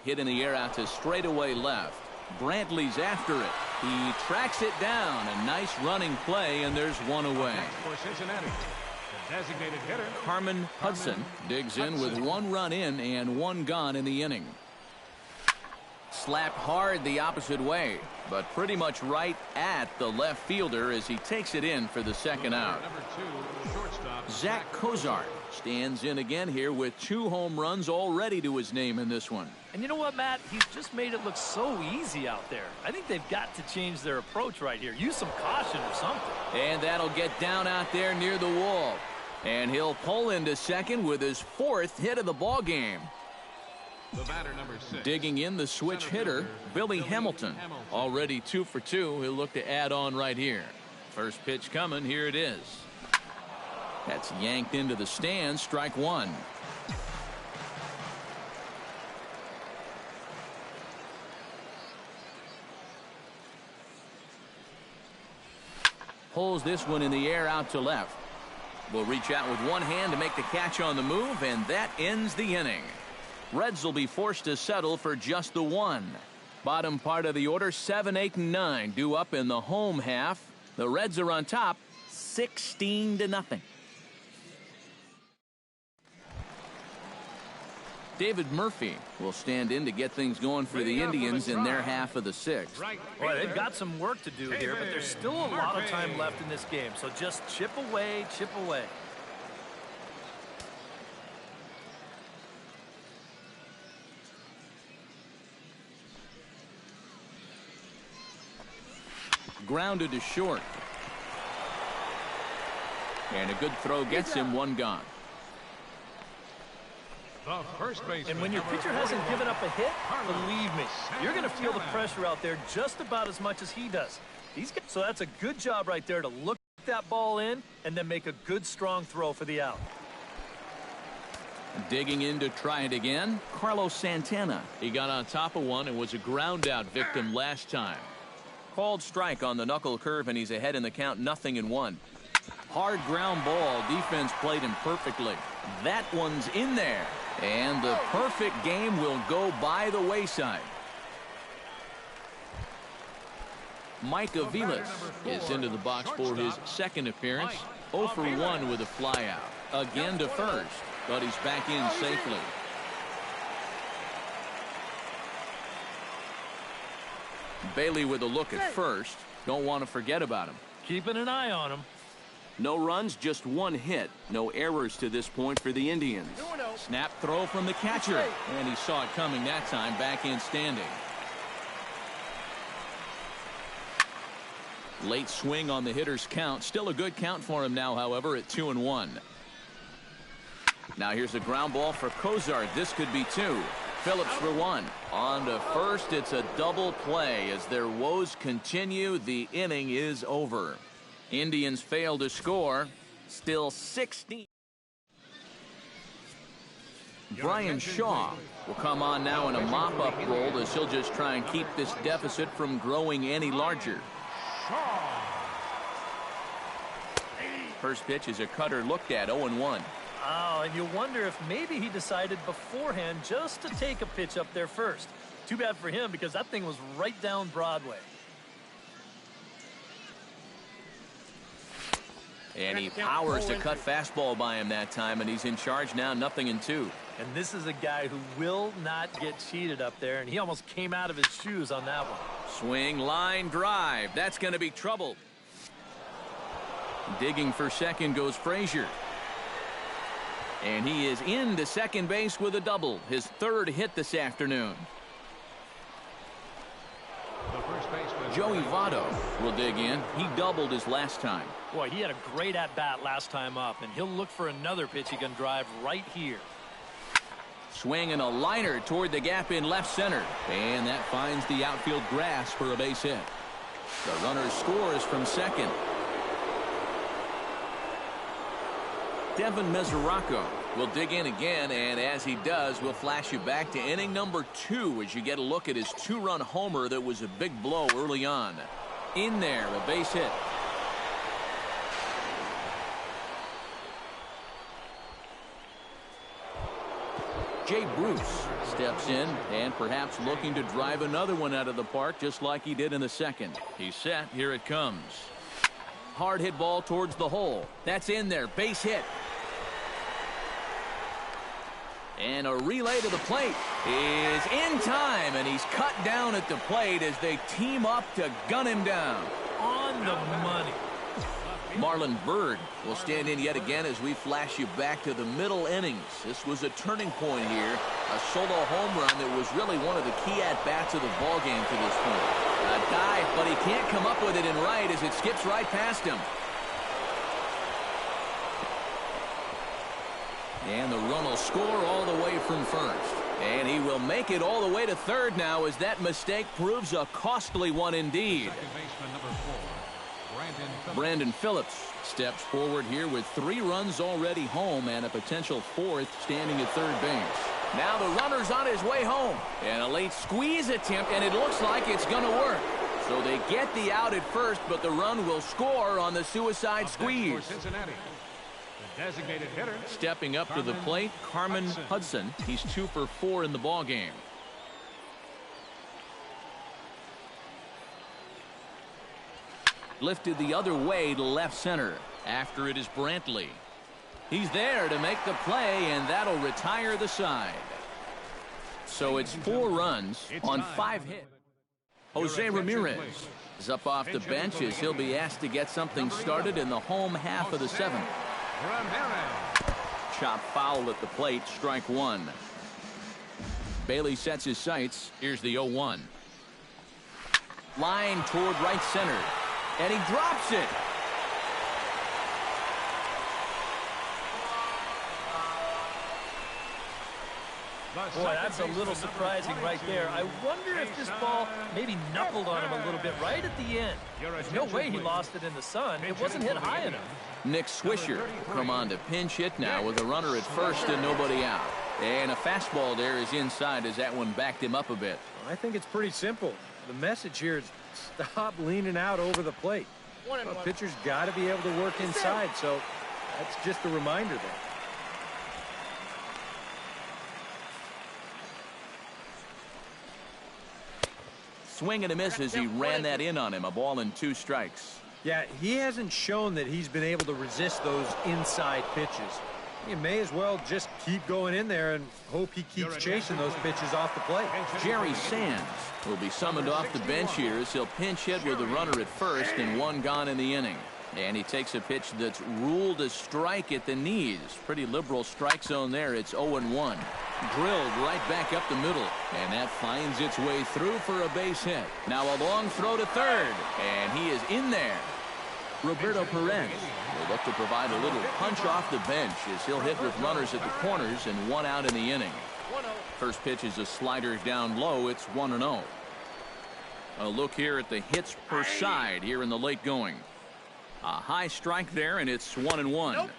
Hit in the air out to straightaway left. Brantley's after it. He tracks it down. A nice running play, and there's 1 away. For Cincinnati, the designated hitter, Carmen Hudson digs in with 1 run in and 1 gone in the inning. Slapped hard the opposite way, but pretty much right at the left fielder as he takes it in for the second out. Number 2, shortstop, Zach Cozart stands in again here with 2 home runs already to his name in this one. And you know what, Matt? He's just made it look so easy out there. I think they've got to change their approach right here. Use some caution or something. And that'll get down out there near the wall. And he'll pull into second with his 4th hit of the ball game. The batter, number 6. Digging in, the switch hitter, Billy Hamilton. Already 2 for 2. He'll look to add on right here. First pitch coming. Here it is. That's yanked into the stands. Strike 1. Pulls this one in the air out to left. Will reach out with 1 hand to make the catch on the move, and that ends the inning. Reds will be forced to settle for just the 1. Bottom part of the order, 7, 8, and 9 due up in the home half. The Reds are on top, 16-0. David Murphy will stand in to get things going for the Indians in their half of the 6th. Boy, they've got some work to do here, but there's still a lot of time left in this game, so just chip away, chip away. Grounded to short. And a good throw gets him 1 gone. The first baseman, and when your pitcher hasn't given up a hit, believe me, you're going to feel the pressure out there just about as much as he does. So that's a good job right there to look that ball in and then make a good, strong throw for the out. Digging in to try it again, Carlos Santana. He got on top of one and was a ground out victim last time. Called strike on the knuckle curve, and he's ahead in the count, 0-1. Hard ground ball. Defense played him perfectly. That one's in there. And the perfect game will go by the wayside. Mike Aviles is into the box for his 2nd appearance. 0 for 1 with a flyout. Again to first, but he's back in safely. Bailey with a look at first. Don't want to forget about him. Keeping an eye on him. No runs, just 1 hit. No errors to this point for the Indians. Snap throw from the catcher. And he saw it coming that time, back in standing. Late swing on the hitter's count. Still a good count for him now, however, at 2-1. Now here's a ground ball for Cozart. This could be 2. Phillips for 1. On to first. It's a double play. As their woes continue, the inning is over. Indians fail to score. Still 16. Brian Shaw will come on now in a mop-up role as he'll just try and keep this deficit from growing any larger. First pitch is a cutter looked at, 0-1. Oh, and you wonder if maybe he decided beforehand just to take a pitch up there first. Too bad for him because that thing was right down Broadway. And he powers the cut fastball by him that time, and he's in charge now, 0-2. And this is a guy who will not get cheated up there, and he almost came out of his shoes on that one. Swing, line, drive. That's going to be trouble. Digging for second goes Frazier. And he is into second base with a double, his third hit this afternoon. Joey Votto will dig in. He doubled his last time. Boy, he had a great at-bat last time up, and he'll look for another pitch he can drive right here. Swing and a liner toward the gap in left center. And that finds the outfield grass for a base hit. The runner scores from second. Devin Mesoraco will dig in again, and as he does, we'll flash you back to inning number 2 as you get a look at his 2-run homer that was a big blow early on. In there, a base hit. Jay Bruce steps in and perhaps looking to drive another one out of the park just like he did in the second. He's set. Here it comes. Hard hit ball towards the hole. That's in there. Base hit. And a relay to the plate is in time, and he's cut down at the plate as they team up to gun him down. On the money. Marlon Byrd will stand in yet again as we flash you back to the middle innings. This was a turning point here. A solo home run that was really one of the key at-bats of the ballgame to this point. A dive, but he can't come up with it in right as it skips right past him. And the run will score all the way from first. And he will make it all the way to third now as that mistake proves a costly one indeed. Brandon Phillips steps forward here with 3 runs already home and a potential 4th standing at third base. Now the runner's on his way home. And a late squeeze attempt, and it looks like it's going to work. So they get the out at first, but the run will score on the suicide squeeze. Designated hitter. Stepping up to the plate, Carmen Hudson. He's 2 for 4 in the ball game. Lifted the other way to left center. After it is Brantley. He's there to make the play, and that'll retire the side. So it's 4 runs on 5 hits. Jose Ramirez is up off the bench as he'll be asked to get something started in the home half of the 7th. Chop foul at the plate, strike 1. Bailey sets his sights. Here's the 0-1. Line toward right center. And he drops it. Boy, that's a little surprising right there. I wonder if this ball maybe knuckled on him a little bit right at the end. There's no way he lost it in the sun. It wasn't hit high enough. Nick Swisher come on to pinch hit now with a runner at first and nobody out. And a fastball there is inside as that one backed him up a bit. I think it's pretty simple. The message here is stop leaning out over the plate. Pitcher's got to be able to work inside, so that's just a reminder there. Swing and a miss as he ran that in on him. A ball and 2 strikes. Yeah, he hasn't shown that he's been able to resist those inside pitches. You may as well just keep going in there and hope he keeps chasing those pitches off the plate. Jerry Sands will be summoned off the bench here as he'll pinch hit with a runner at first and 1 gone in the inning. And he takes a pitch that's ruled a strike at the knees. Pretty liberal strike zone there. It's 0-1. Drilled right back up the middle. And that finds its way through for a base hit. Now a long throw to third. And he is in there. Roberto Perez will look to provide a little punch off the bench as he'll hit with runners at the corners and 1 out in the inning. First pitch is a slider down low. It's 1-0. A look here at the hits per side here in the late going. A high strike there, and it's 1-1.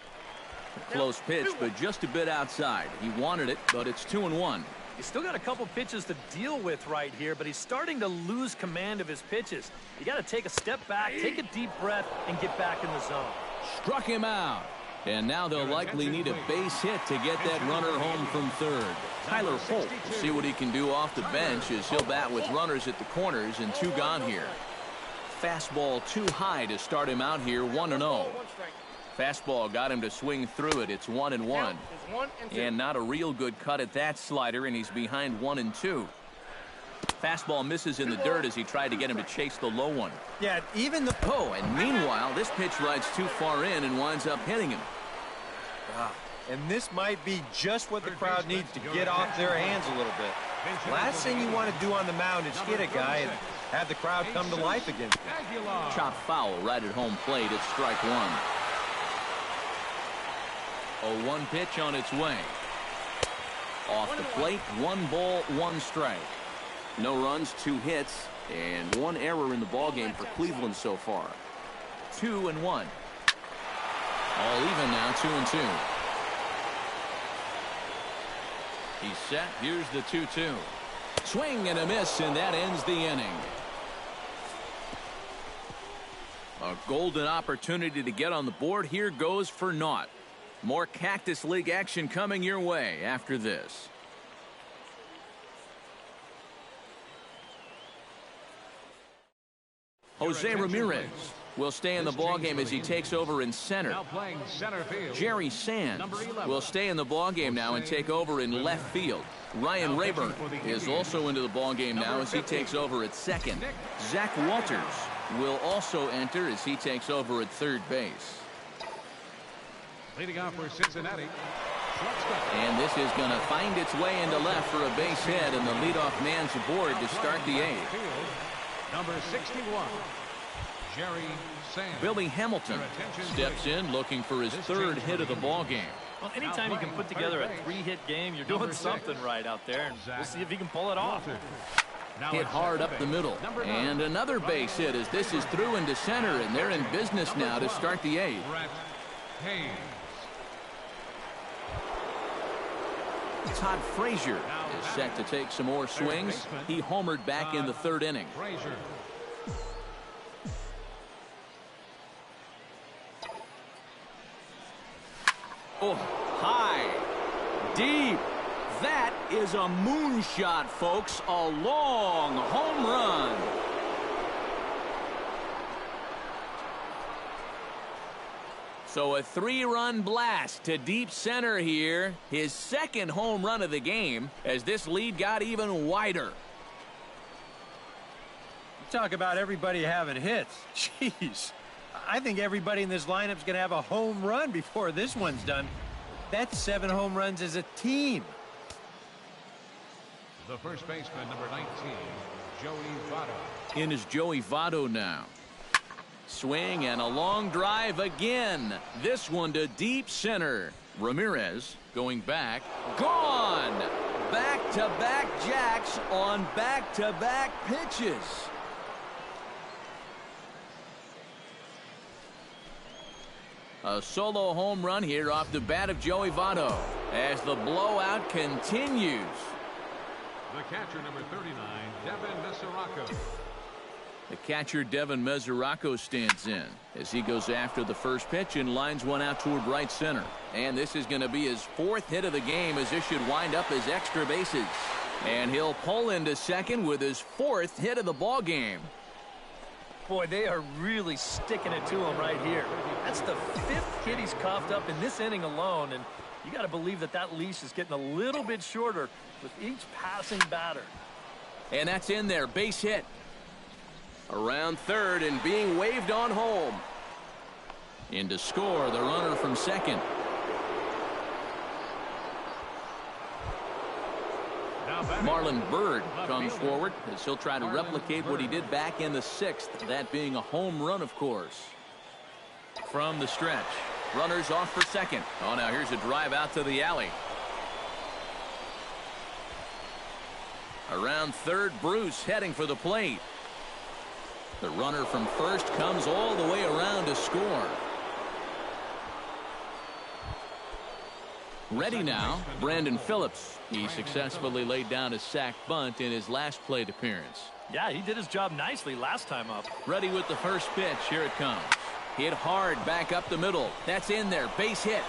Close pitch, but just a bit outside. He wanted it, but it's 2-1. He's still got a couple pitches to deal with right here, but he's starting to lose command of his pitches. You got to take a step back, take a deep breath, and get back in the zone. Struck him out. And now they'll likely need a base hit to get that runner home from third. Tyler Holt will see what he can do off the bench as he'll bat with runners at the corners and 2 gone here. Fastball too high to start him out here, 1-0. Fastball got him to swing through it. It's 1-1. And not a real good cut at that slider, and he's behind 1-2. Fastball misses in the dirt as he tried to get him to chase the low one. Yeah, even the... Oh, and meanwhile, this pitch rides too far in and winds up hitting him. And this might be just what the crowd needs to get off their hands a little bit. Last thing you want to do on the mound is hit a guy and have the crowd come to life against him. Chop foul right at home plate. It's strike one. A 1 pitch on its way. Off the plate, 1 ball, 1 strike. No runs, 2 hits, and 1 error in the ballgame for Cleveland so far. 2-1. All even now, 2-2. He's set. Here's the 2-2. Swing and a miss, and that ends the inning. A golden opportunity to get on the board here goes for naught. More Cactus League action coming your way after this. Jose Ramirez will stay in the ballgame as he takes over in center. Jerry Sands will stay in the ballgame now and take over in left field. Ryan Rayburn is also into the ballgame now as he takes over at second. Zach Walters will also enter as he takes over at third base. Leading off for Cincinnati. And this is going to find its way into left for a base hit, and the leadoff man's aboard to start the 8th. Number 61, Jerry Sands. Billy Hamilton steps in looking for his 3rd hit of the ball game. Well, anytime you can put together a 3-hit game, you're doing something right out there, and we'll see if he can pull it off. Hit hard up the middle, and another base hit as this is through into center, and they're in business now to start the 8th. Todd Frazier is set to take some more swings. He homered back in the 3rd inning. Oh, high, deep. That is a moonshot, folks. A long home run. So a 3-run blast to deep center here. His 2nd home run of the game as this lead got even wider. Talk about everybody having hits. Jeez. I think everybody in this lineup is going to have a home run before this one's done. That's 7 home runs as a team. The first baseman, number 19, Joey Votto. In is Joey Votto now. Swing and a long drive again. This one to deep center. Ramirez going back. Gone. Back-to-back jacks on back-to-back pitches. A solo home run here off the bat of Joey Votto as the blowout continues. The catcher, number 39, Devin Mesoraco. The catcher, Devin Mesoraco, stands in as he goes after the first pitch and lines one out toward right center. And this is going to be his 4th hit of the game as this should wind up as extra bases. And he'll pull into second with his 4th hit of the ball game. Boy, they are really sticking it to him right here. That's the 5th hit he's coughed up in this inning alone, and you got to believe that that leash is getting a little bit shorter with each passing batter. And that's in there, base hit. Around third and being waved on home. In to score, the runner from second. Marlon Byrd comes forward as he'll try to replicate what he did back in the 6th, that being a home run, of course. From the stretch, runners off for second. Oh, now here's a drive out to the alley. Around third, Bruce heading for the plate. The runner from first comes all the way around to score. Ready now, Brandon Phillips. He successfully laid down a sac bunt in his last plate appearance. Yeah, he did his job nicely last time up. Ready with the first pitch. Here it comes. Hit hard back up the middle. That's in there. Base hit.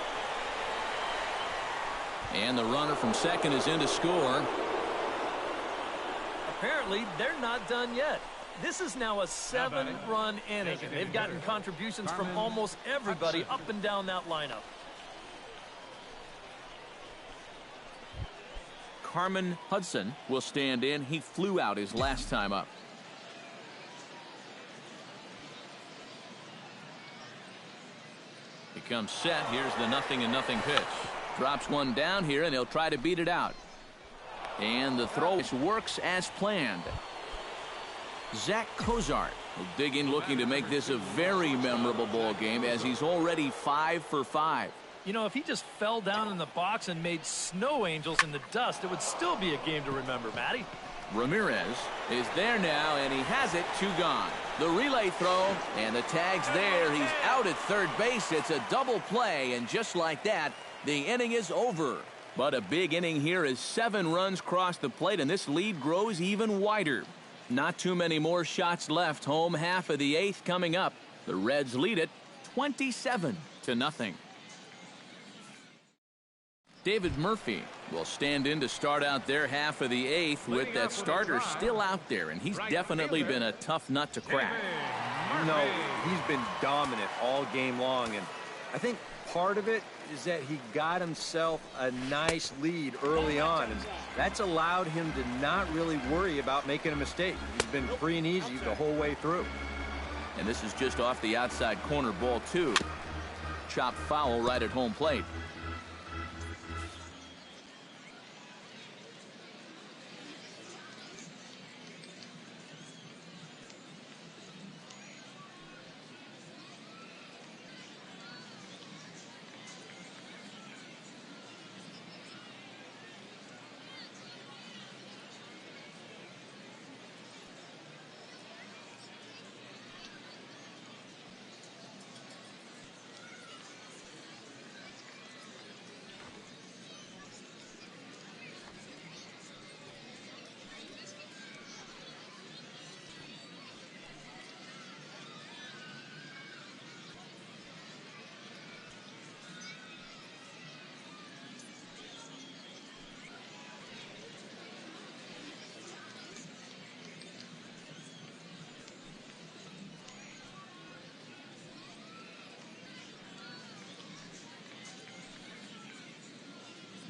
And the runner from second is in to score. Apparently, they're not done yet. This is now a 7-run inning, and they've gotten contributions from almost everybody up and down that lineup. Carmen Hudson will stand in. He flew out his last time up. He comes set. Here's the 0-0 pitch. Drops one down here, and he'll try to beat it out. And the throw works as planned. Zach Cozart will dig in, looking to make this a very memorable ball game, as he's already 5 for 5. You know, if he just fell down in the box and made snow angels in the dust, it would still be a game to remember, Matty. Ramirez is there now, and he has it. 2 gone. The relay throw, and the tag's there. He's out at third base. It's a double play, and just like that, the inning is over. But a big inning here as 7 runs cross the plate, and this lead grows even wider. Not too many more shots left. Home half of the 8th coming up. The Reds lead it 27-0. David Murphy will stand in to start out their half of the 8th with that starter still out there, and he's definitely been a tough nut to crack. No, he's been dominant all game long, and I think part of it is that he got himself a nice lead early on, and that's allowed him to not really worry about making a mistake. He's been free and easy the whole way through. And this is just off the outside corner, ball 2. Chopped foul right at home plate.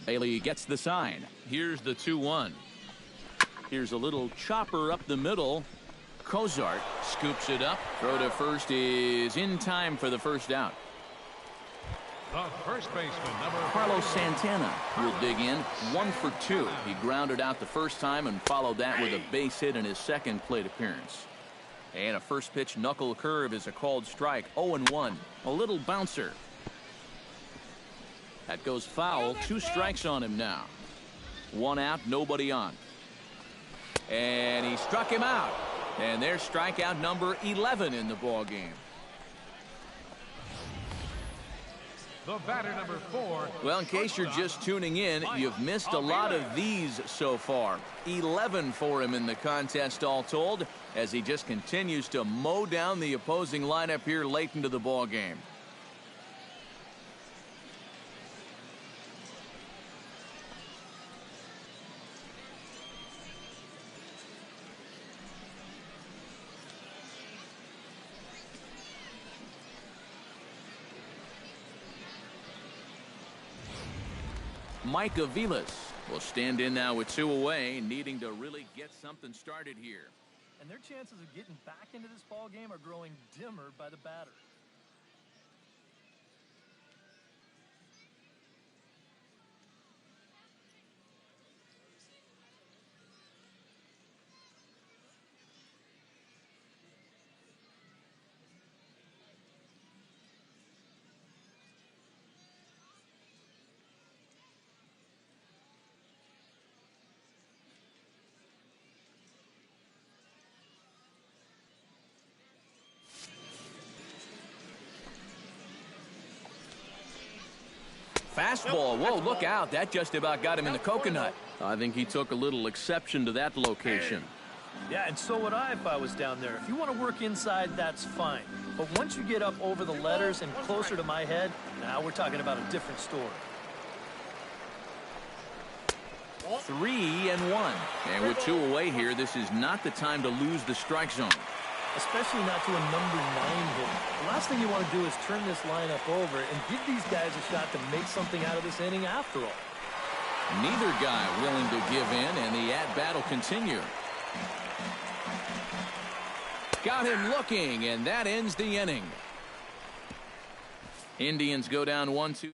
Bailey gets the sign. Here's the 2-1. Here's a little chopper up the middle. Cozart scoops it up. Throw to first is in time for the first out. The first baseman, number Carlos Santana will dig in. 1 for 2. He grounded out the first time and followed that with a base hit in his second plate appearance. And a first pitch knuckle curve is a called strike. 0-1. A little bouncer. That goes foul. 2 strikes on him now. 1 out, nobody on. And he struck him out. And there's strikeout number 11 in the ball game. the batter, number 4. Well, in case you're just tuning in, you've missed a lot of these so far. 11 for him in the contest all told, as he just continues to mow down the opposing lineup here late into the ball game. Mike Aviles will stand in now with 2 away, needing to really get something started here. And their chances of getting back into this ball game are growing dimmer by the batter. Fastball. Whoa, look out. That just about got him in the coconut. I think he took a little exception to that location. Yeah, and so would I if I was down there. If you want to work inside, that's fine. But once you get up over the letters and closer to my head, now we're talking about a different story. 3-1. And with 2 away here, this is not the time to lose the strike zone. Especially not to a number 9 hitter. The last thing you want to do is turn this lineup over and give these guys a shot to make something out of this inning after all. Neither guy willing to give in, and the at-bat will continue. Got him looking, and that ends the inning. Indians go down 1-2.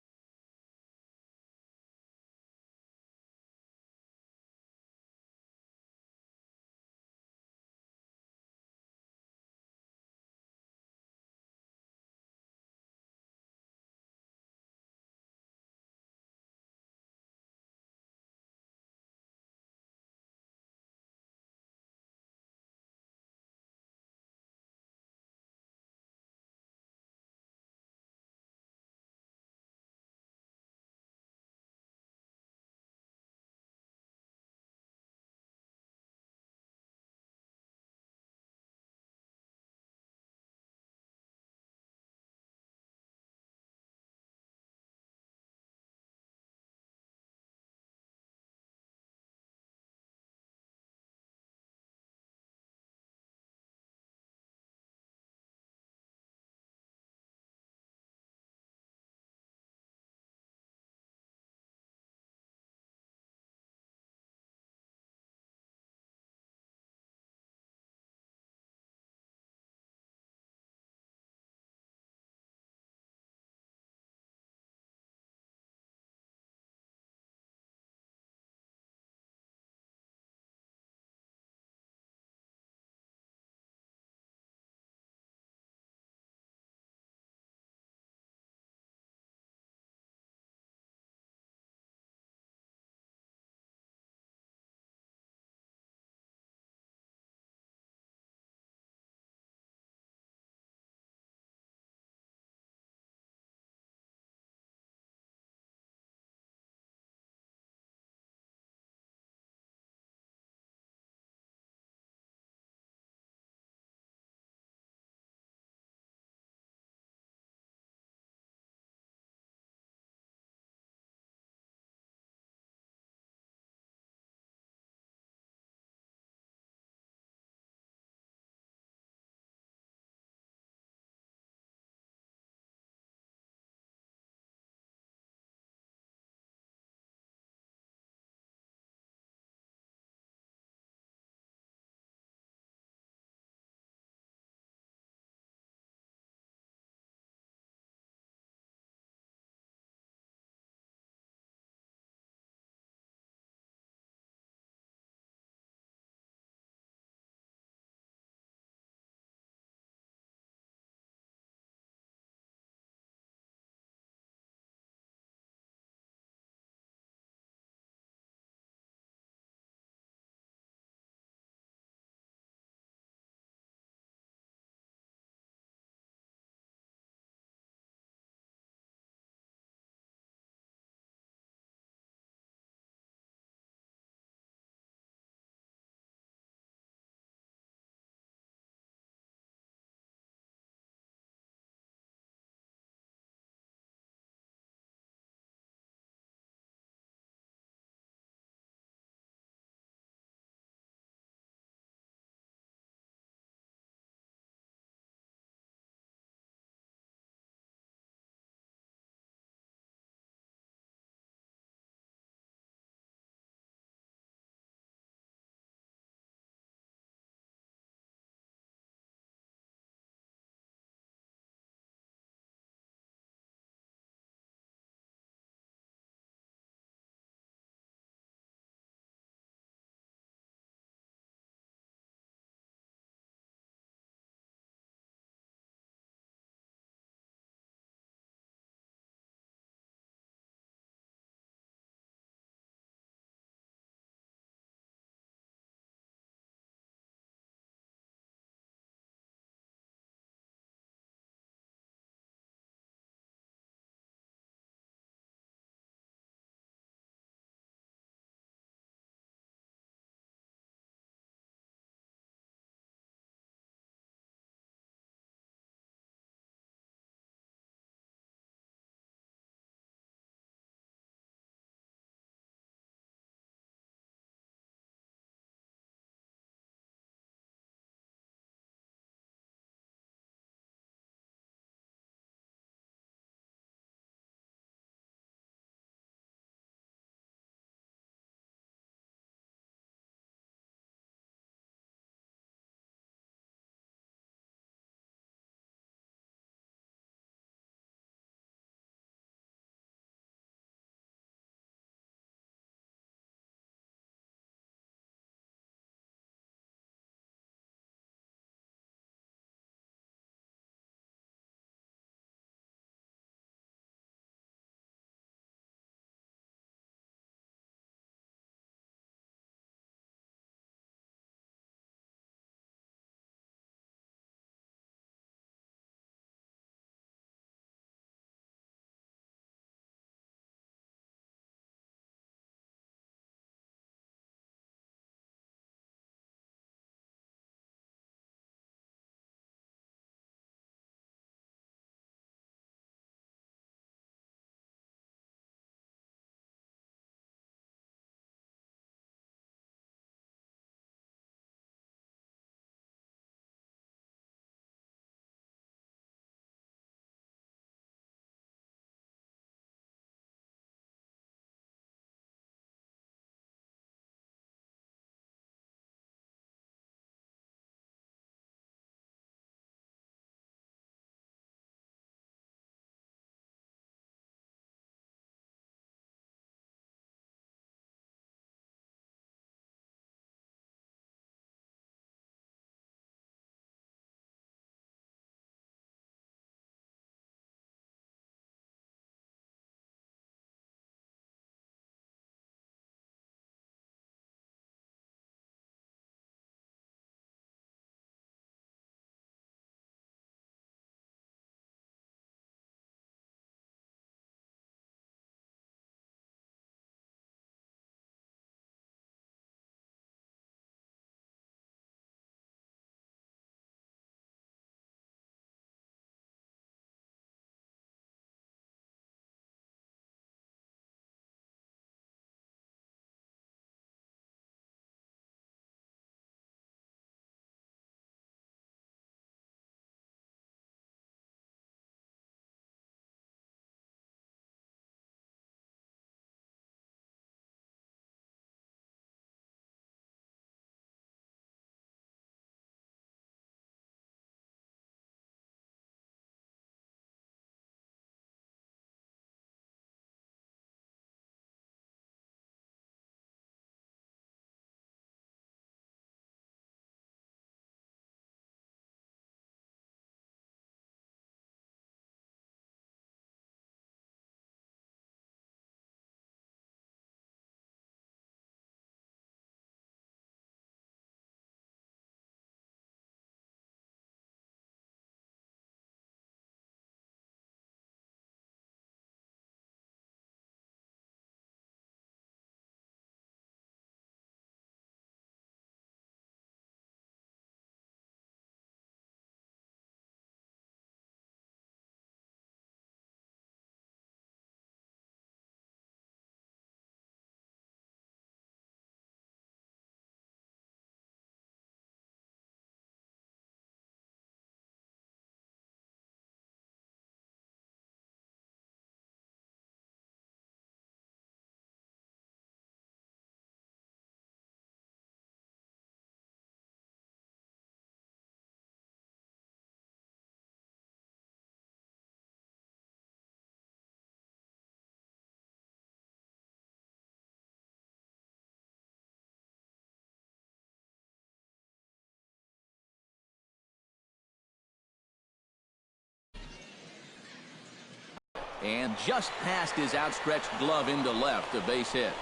And just past his outstretched glove into left, a base hit.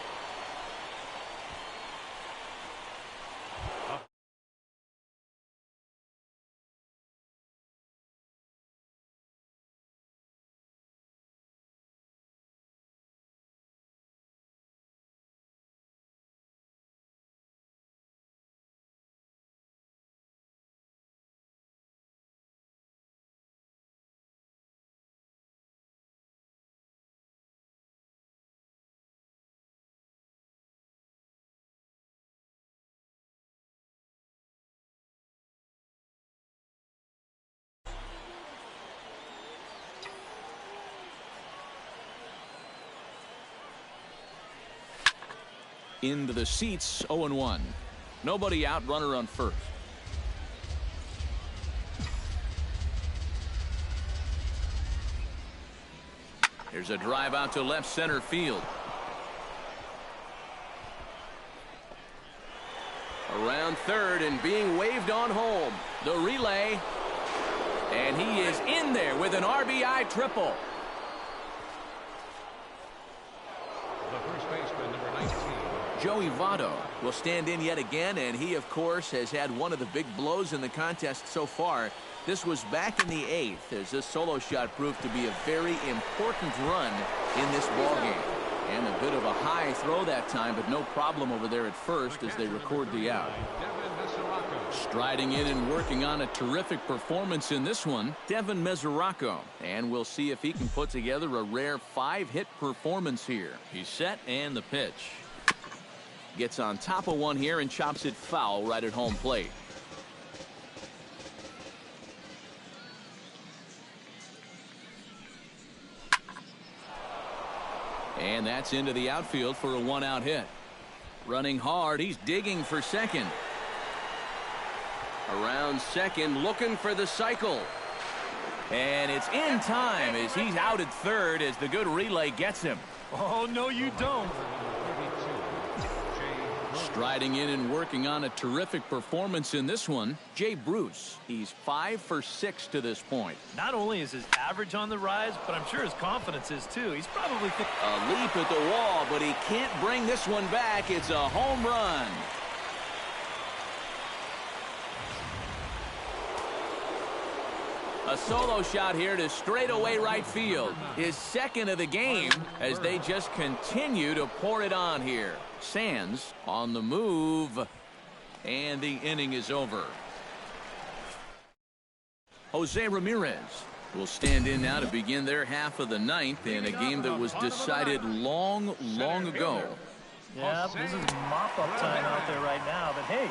Into the seats, 0-1. Nobody out, runner on first. Here's a drive out to left center field. Around third and being waved on home. The relay. And he is in there with an RBI triple. The first baseman, number 19. Joey Votto will stand in yet again, and he, of course, has had one of the big blows in the contest so far. This was back in the 8th as this solo shot proved to be a very important run in this ballgame. And a bit of a high throw that time, but no problem over there at first as they record the out. Striding in and working on a terrific performance in this one, Devin Mesoraco. And we'll see if he can put together a rare 5-hit performance here. He's set and the pitch. Gets on top of one here and chops it foul right at home plate. And that's into the outfield for a 1-out hit. Running hard, he's digging for second. Around second, looking for the cycle. And it's in time as he's out at third as the good relay gets him. Oh, no, you don't. Striding in and working on a terrific performance in this one, Jay Bruce. He's 5 for 6 to this point. Not only is his average on the rise, but I'm sure his confidence is too. He's probably a leap at the wall, but he can't bring this one back. It's a home run. A solo shot here to straightaway right field. His second of the game as they just continue to pour it on here. Sands on the move, and the inning is over. Jose Ramirez will stand in now to begin their half of the 9th in a game that was decided long ago. Yeah, this is mop-up time out there right now. But, hey,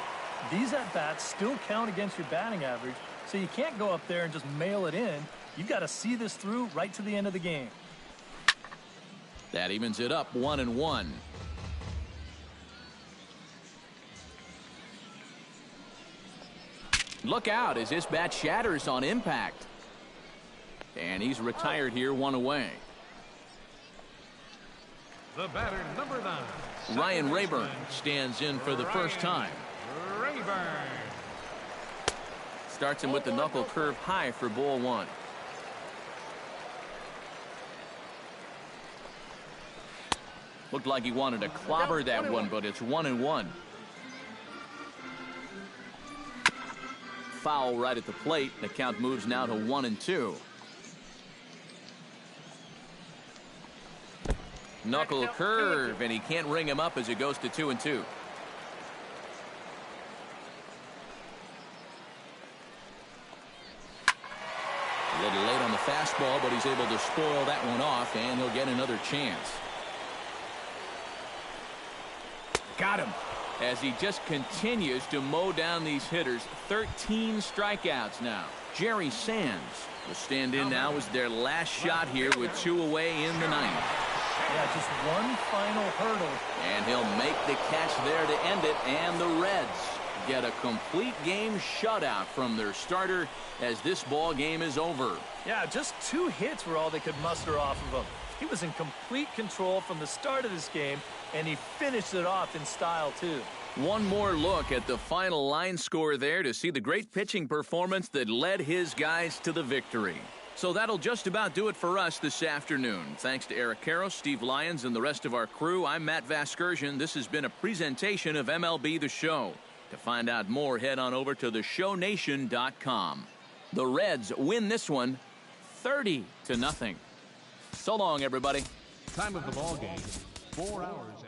these at-bats still count against your batting average, so you can't go up there and just mail it in. You've got to see this through right to the end of the game. That evens it up 1-1. Look out as this bat shatters on impact. And he's retired here, 1 away. The batter, number 9. Ryan Rayburn stands in for the first time. Rayburn. Starts him with the knuckle curve high for ball 1. Looked like he wanted to clobber that one, but it's 1-1. Foul right at the plate. The count moves now to 1-2. Knuckle curve, and he can't ring him up as it goes to 2-2. A little late on the fastball, but he's able to spoil that one off, and he'll get another chance. Got him. As he just continues to mow down these hitters. 13 strikeouts now. Jerry Sands will stand in now as their last shot here with 2 away in the 9th. Yeah, just one final hurdle. And he'll make the catch there to end it, and the Reds get a complete game shutout from their starter as this ball game is over. Yeah, just 2 hits were all they could muster off of him. He was in complete control from the start of this game, and he finished it off in style, too. One more look at the final line score there to see the great pitching performance that led his guys to the victory. So that'll just about do it for us this afternoon. Thanks to Eric Karros, Steve Lyons, and the rest of our crew. I'm Matt Vasgersian. This has been a presentation of MLB The Show. To find out more, head on over to theshownation.com. The Reds win this one 30-0. So long, everybody. Time of the ball game, 4 hours.